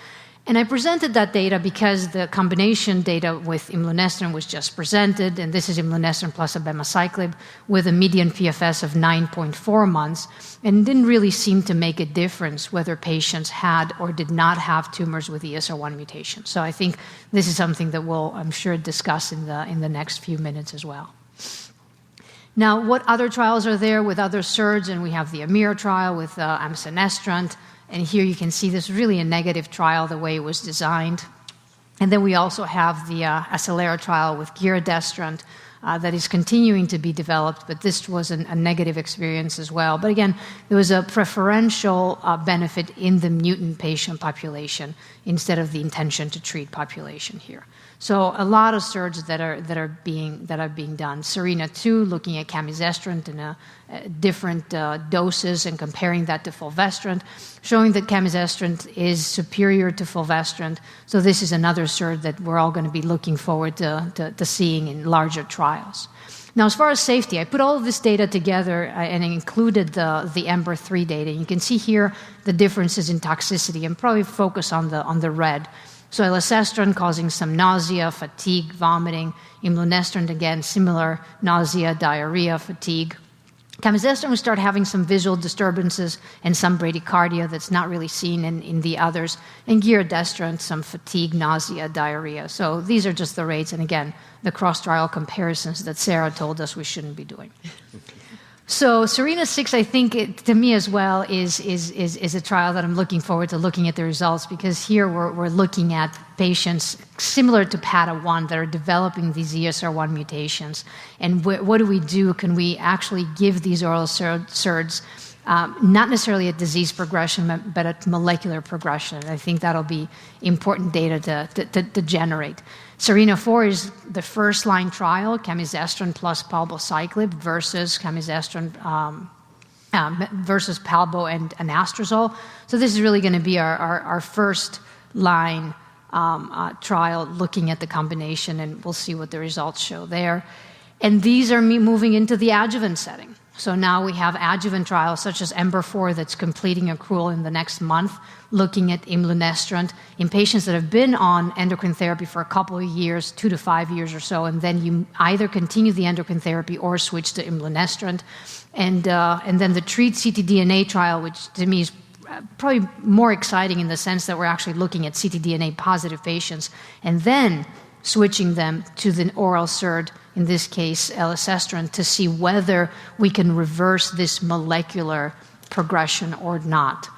And I presented that data because the combination data with imlunestrant was just presented, and this is imlunestrant plus abemaciclib with a median PFS of 9.4 months, and didn't really seem to make a difference whether patients had or did not have tumors with ESR1 mutation. So I think this is something that we'll, I'm sure, discuss in the next few minutes as well. Now, what other trials are there with other SERDs? And we have the AMIR trial with amcenestrant. And here you can see this is really a negative trial, the way it was designed. And then we also have the Acelera trial with giredestrant that is continuing to be developed, but this was a negative experience as well. But again, there was a preferential benefit in the mutant patient population instead of the intention to treat population here. So a lot of SERDs that are being done. SERENA-2 looking at camizestrant in different doses and comparing that to fulvestrant, showing that camizestrant is superior to fulvestrant. So this is another SERD that we're all going to be looking forward to seeing in larger trials. Now, as far as safety, I put all of this data together and included the EMBER-3 data. You can see here the differences in toxicity, and probably focus on the red. So elacestrant causing some nausea, fatigue, vomiting. Imlunestrant, again, similar nausea, diarrhea, fatigue. Camizestrant, we start having some visual disturbances and some bradycardia that's not really seen in the others. And giredestrant, some fatigue, nausea, diarrhea. So these are just the rates. And again, the cross-trial comparisons that Sara told us we shouldn't be doing. So SERENA-6, I think, to me as well, is a trial that I'm looking forward to looking at the results, because here we're looking at patients similar to PATA-1 that are developing these ESR1 mutations. And what do we do? Can we actually give these oral SERDs not necessarily at disease progression, but at molecular progression? I think that'll be important data to generate. SERENA-4 is the first-line trial, camizestrant plus palbociclib versus camizestrant versus palbo and anastrozole. So this is really going to be our first-line trial looking at the combination, and we'll see what the results show there. And these are moving into the adjuvant setting. So now we have adjuvant trials such as EMBER-4 that's completing accrual in the next month, looking at imlunestrant in patients that have been on endocrine therapy for a couple of years, 2 to 5 years or so, and then you either continue the endocrine therapy or switch to imlunestrant. And then the TREAT ctDNA trial, which to me is probably more exciting in the sense that we're actually looking at ctDNA positive patients and then switching them to the oral SERD, in this case elacestrant, to see whether we can reverse this molecular progression or not.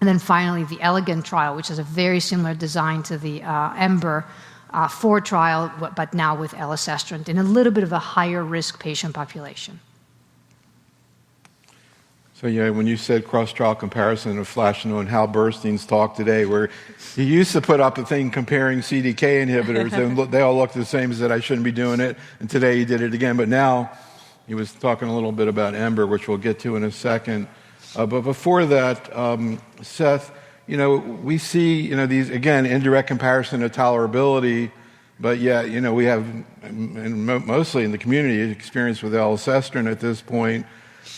And then finally, the ELEGANT trial, which is a very similar design to the EMBER-4 trial, but now with elacestrant in a little bit of a higher risk patient population. So yeah, when you said cross-trial comparison, of flashing on Hal Bernstein's talk today, where he used to put up a thing comparing CDK inhibitors, and they all looked the same, and said I shouldn't be doing it, and today he did it again. But now he was talking a little bit about EMBER, which we'll get to in a second. But before that, Seth, we see, these, again, indirect comparison of tolerability, but yet, we have, mostly in the community, experience with elacestrant at this point.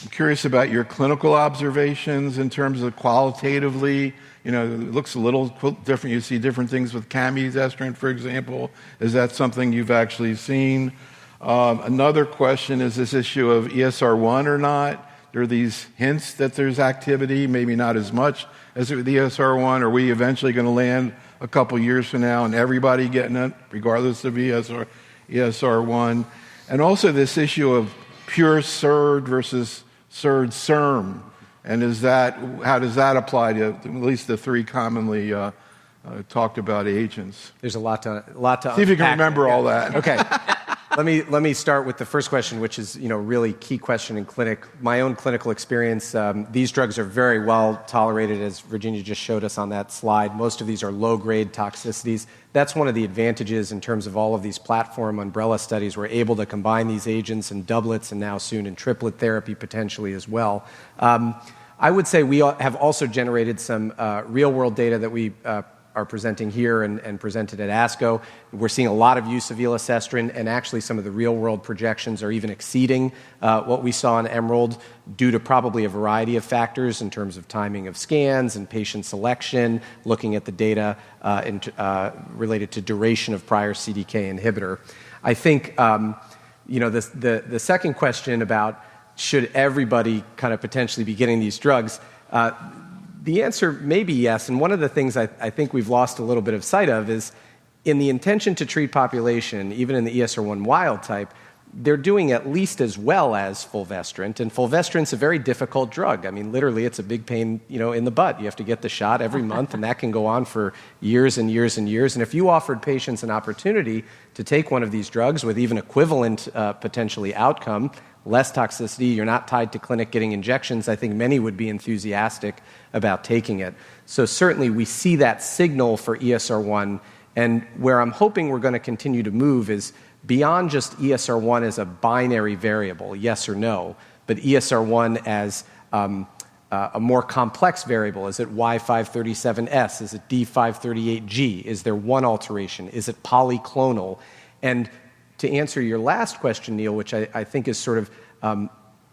I'm curious about your clinical observations in terms of qualitatively. It looks a little different. You see different things with camizestrant, for example. Is that something you've actually seen? Another question is this issue of ESR1 or not. There are these hints that there's activity, maybe not as much as with ESR1. Are we eventually going to land a couple years from now and everybody getting it, regardless of ESR1? And also this issue of pure SERD versus SERD-SERM. And how does that apply to at least the three commonly talked about agents? There's a lot to See if you can remember all that. Okay. Let me start with the first question, which is really key question in clinic. My own clinical experience, these drugs are very well tolerated, as Virginia just showed us on that slide. Most of these are low-grade toxicities. That's one of the advantages in terms of all of these platform umbrella studies. We're able to combine these agents in doublets and now soon in triplet therapy potentially as well. I would say we have also generated some real-world data that we are presenting here and presented at ASCO. We're seeing a lot of use of elacestrant, and actually some of the real-world projections are even exceeding what we saw in EMERALD due to probably a variety of factors in terms of timing of scans and patient selection, looking at the data related to duration of prior CDK inhibitor. I think the second question about should everybody kind of potentially be getting these drugs, the answer may be yes, and one of the things I think we've lost a little bit of sight of is in the intention to treat population, even in the ESR1 wild type, they're doing at least as well as fulvestrant, and fulvestrant's a very difficult drug. I mean, literally, it's a big pain, in the butt. You have to get the shot every month, and that can go on for years and years and years. And if you offered patients an opportunity to take one of these drugs with even equivalent potentially outcome, less toxicity, you're not tied to clinic getting injections, I think many would be enthusiastic about taking it. So certainly we see that signal for ESR1, and where I'm hoping we're going to continue to move is beyond just ESR1 as a binary variable, yes or no, but ESR1 as a more complex variable. Is it Y537S? Is it D538G? Is there one alteration? Is it polyclonal? And to answer your last question, Neil, which I think is sort of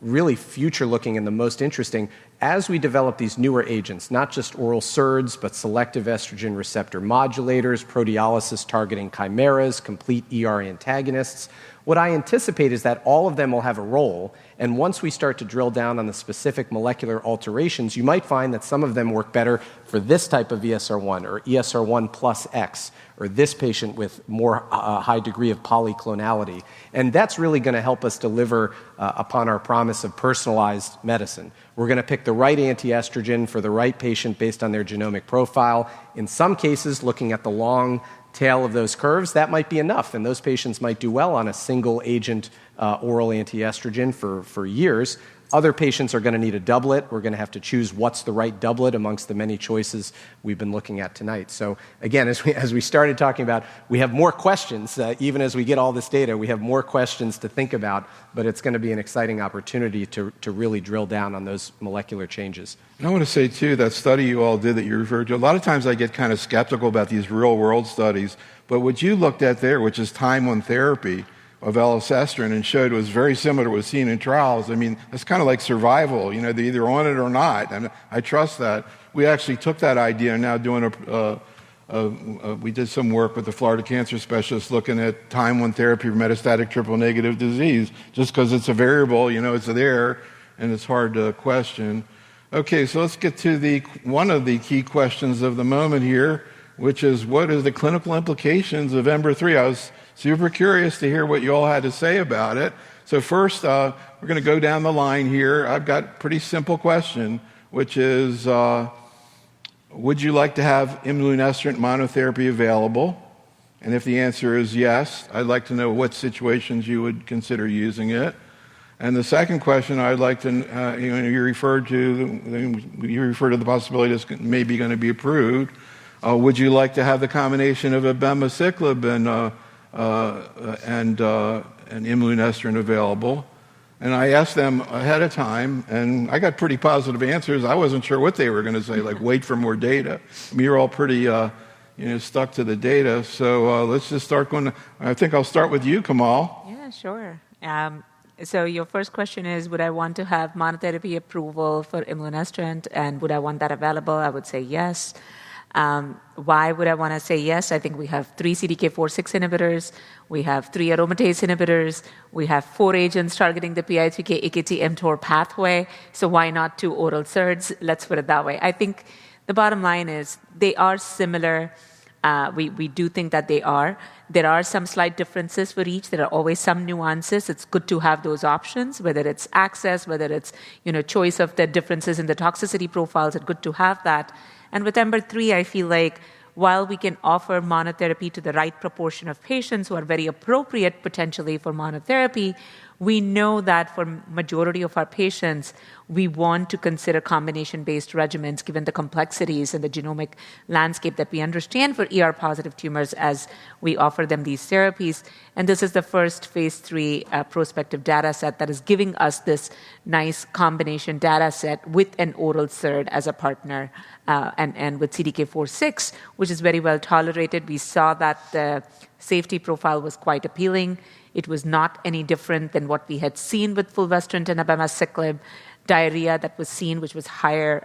really future-looking and the most interesting, as we develop these newer agents, not just oral SERDs, but selective estrogen receptor modulators, proteolysis-targeting chimeras, complete ER antagonists, what I anticipate is that all of them will have a role, and once we start to drill down on the specific molecular alterations, you might find that some of them work better for this type of ESR1 or ESR1 plus X, or this patient with more high degree of polyclonality. And that's really going to help us deliver upon our promise of personalized medicine. We're going to pick the right anti-estrogen for the right patient based on their genomic profile. In some cases, looking at the long tail of those curves, that might be enough, and those patients might do well on a single agent oral anti-estrogen for years. Other patients are going to need a doublet. We're going to have to choose what's the right doublet amongst the many choices we've been looking at tonight. So again, as we started talking about, we have more questions. Even as we get all this data, we have more questions to think about, but it's going to be an exciting opportunity to really drill down on those molecular changes. And I want to say, too, that study you all did that you referred to, a lot of times I get kind of skeptical about these real-world studies, but what you looked at there, which is time on therapy of elacestrant, and showed was very similar to what was seen in trials. I mean, it's kind of like survival. They're either on it or not, and I trust that. We actually took that idea and now doing we did some work with the Florida cancer specialists looking at time on therapy for metastatic triple-negative disease, just because it's a variable, it's there, and it's hard to question. Okay, so let's get to one of the key questions of the moment here, which is what are the clinical implications of EMBER-3? I was super curious to hear what you all had to say about it. So first, we're going to go down the line here. I've got a pretty simple question, which is, would you like to have imlunestrant monotherapy available? And if the answer is yes, I'd like to know what situations you would consider using it. And the second question I'd like to, you referred to the possibility this may be going to be approved. Would you like to have the combination of abemaciclib and imlunestrant available? And I asked them ahead of time, and I got pretty positive answers. I wasn't sure what they were going to say, like wait for more data. I mean, you're all pretty stuck to the data. So let's just start going. I think I'll start with you, Komal. Yeah, sure. So your first question is, would I want to have monotherapy approval for imlunestrant, and would I want that available? I would say yes. Why would I want to say yes? I think we have 3 CDK4/6 inhibitors, we have 3 aromatase inhibitors, we have 4 agents targeting the PI3K, AKT, mTOR pathway. So why not 2 oral SERDs? Let's put it that way. I think the bottom line is they are similar. We do think that they are. There are some slight differences for each. There are always some nuances. It's good to have those options, whether it's access, whether it's choice of the differences in the toxicity profiles. It's good to have that. And with EMBER-3, I feel like while we can offer monotherapy to the right proportion of patients who are very appropriate potentially for monotherapy, we know that for majority of our patients, we want to consider combination-based regimens given the complexities and the genomic landscape that we understand for ER-positive tumors as we offer them these therapies. And this is the first phase 3 prospective data set that is giving us this nice combination data set with an oral SERD as a partner and with CDK4/6, which is very well tolerated. We saw that the safety profile was quite appealing. It was not any different than what we had seen with fulvestrant and abemaciclib. Diarrhea that was seen, which was higher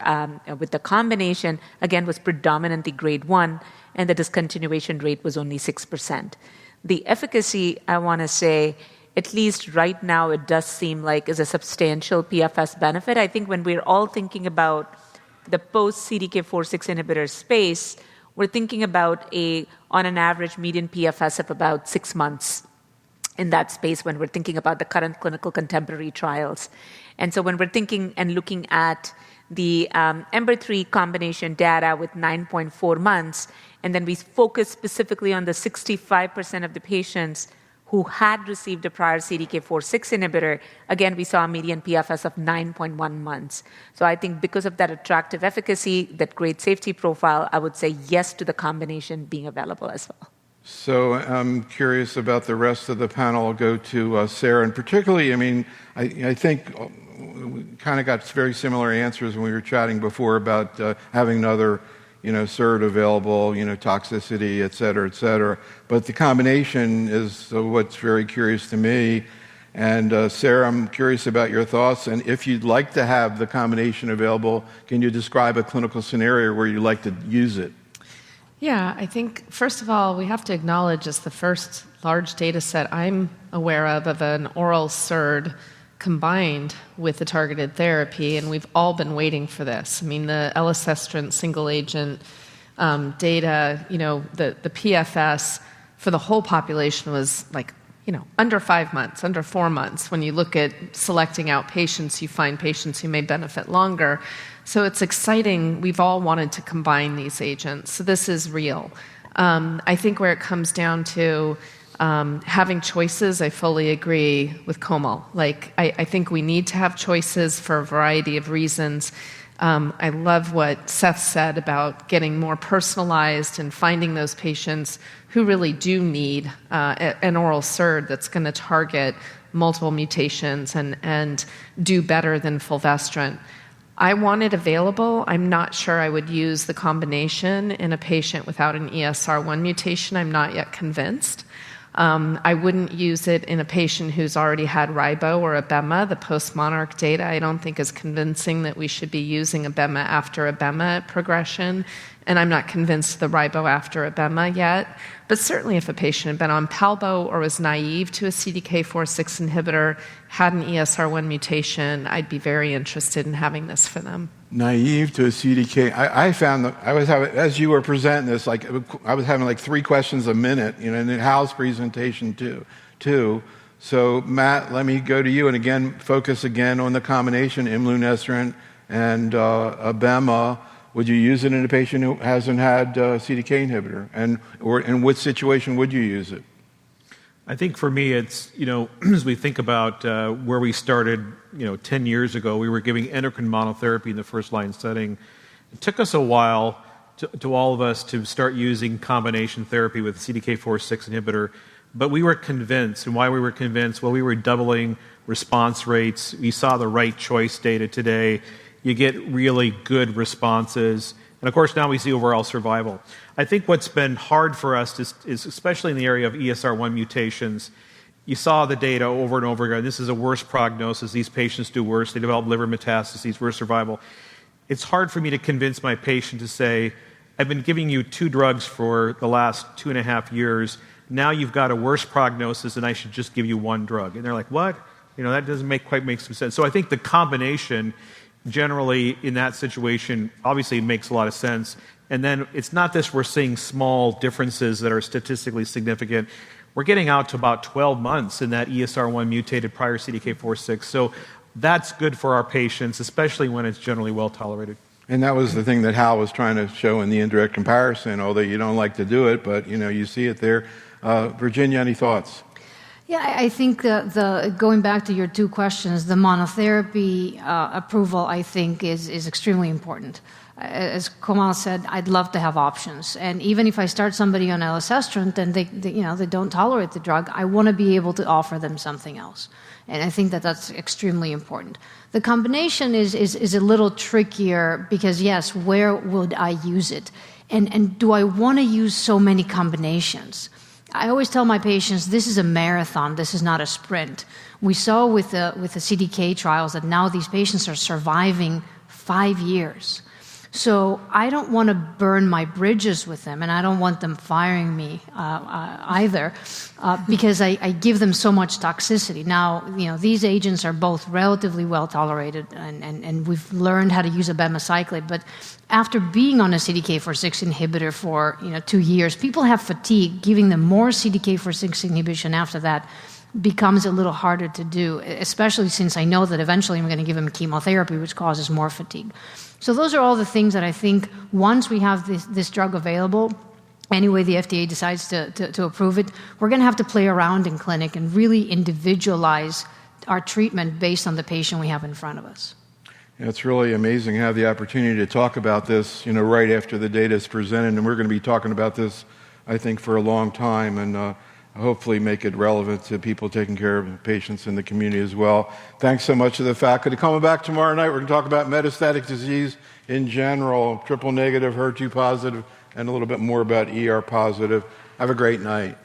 with the combination, again, was predominantly grade 1, and the discontinuation rate was only 6%. The efficacy, I want to say, at least right now, it does seem like is a substantial PFS benefit. I think when we're all thinking about the post-CDK4/6 inhibitor space, we're thinking about on an average median PFS of about 6 months in that space when we're thinking about the current clinical contemporary trials. And so when we're thinking and looking at the EMBER-3 combination data with 9.4 months, and then we focus specifically on the 65% of the patients who had received a prior CDK4/6 inhibitor, again, we saw a median PFS of 9.1 months. So I think because of that attractive efficacy, that great safety profile, I would say yes to the combination being available as well. So I'm curious about the rest of the panel. I'll go to Sara, and particularly, I think we kind of got very similar answers when we were chatting before about having another, SERD available, toxicity, et cetera, But the combination is what's very curious to me. And Sara, I'm curious about your thoughts. And if you'd like to have the combination available, can you describe a clinical scenario where you'd like to use it? Yeah, I think, first of all, we have to acknowledge it's the first large data set I'm aware of an oral SERD combined with a targeted therapy, and we've all been waiting for this. The elacestrant single-agent data, the PFS for the whole population was under 5 months, under 4 months. When you look at selecting out patients, you find patients who may benefit longer. So it's exciting. We've all wanted to combine these agents. So this is real. I think where it comes down to having choices, I fully agree with Komal. I think we need to have choices for a variety of reasons. I love what Seth said about getting more personalized and finding those patients who really do need an oral SERD that's going to target multiple mutations and do better than fulvestrant. I want it available. I'm not sure I would use the combination in a patient without an ESR1 mutation. I'm not yet convinced. I wouldn't use it in a patient who's already had ribo or abema. The post-monarch data I don't think is convincing that we should be using abema after abema progression, and I'm not convinced of the ribo after abema yet. But certainly if a patient had been on palbo or was naive to a CDK4/6 inhibitor, had an ESR1 mutation, I'd be very interested in having this for them. Naive to a CDK. I found that I was having, as you were presenting this, I was having 3 questions a minute, in Hal's presentation too. So Matt, let me go to you and again focus on the combination imlunestrant and abema. Would you use it in a patient who hasn't had a CDK inhibitor, or in what situation would you use it? I think for me, it's, as we think about where we started, 10 years ago, we were giving endocrine monotherapy in the first-line setting. It took us a while to all of us to start using combination therapy with a CDK4/6 inhibitor, but we were convinced. And why we were convinced? Well, we were doubling response rates. We saw the right choice data today. You get really good responses. And of course, now we see overall survival. I think what's been hard for us is especially in the area of ESR1 mutations, you saw the data over and over again. This is a worse prognosis. These patients do worse. They develop liver metastases, worse survival. It's hard for me to convince my patient to say, I've been giving you 2 drugs for the last 2.5 years. Now you've got a worse prognosis, and I should just give you 1 drug. And they're like, what? That doesn't quite make some sense. So I think the combination, generally in that situation, obviously makes a lot of sense. And then it's not that we're seeing small differences that are statistically significant. We're getting out to about 12 months in that ESR1 mutated prior CDK4/6. So that's good for our patients, especially when it's generally well tolerated. And that was the thing that Hal was trying to show in the indirect comparison, although you don't like to do it, but you see it there. Virginia, any thoughts? Yeah, I think going back to your 2 questions, the monotherapy approval, I think, is extremely important. As Komal said, I'd love to have options. And even if I start somebody on elacestrant and they don't tolerate the drug, I want to be able to offer them something else. And I think that's extremely important. The combination is a little trickier because, yes, where would I use it? And do I want to use so many combinations? I always tell my patients, this is a marathon, this is not a sprint. We saw with the CDK trials that now these patients are surviving 5 years. So I don't want to burn my bridges with them, and I don't want them firing me either, because I give them so much toxicity. Now, these agents are both relatively well tolerated, and we've learned how to use abemaciclib, but after being on a CDK4/6 inhibitor for 2 years, people have fatigue. Giving them more CDK4/6 inhibition after that becomes a little harder to do, especially since I know that eventually I'm going to give them chemotherapy, which causes more fatigue. So those are all the things that I think once we have this drug available, anyway the FDA decides to approve it, we're going to have to play around in clinic and really individualize our treatment based on the patient we have in front of us. It's really amazing to have the opportunity to talk about this, right after the data is presented, and we're going to be talking about this, I think, for a long time, and hopefully make it relevant to people taking care of patients in the community as well. Thanks so much to the faculty. Coming back tomorrow night, we're going to talk about metastatic disease in general, triple negative, HER2 positive, and a little bit more about ER positive. Have a great night.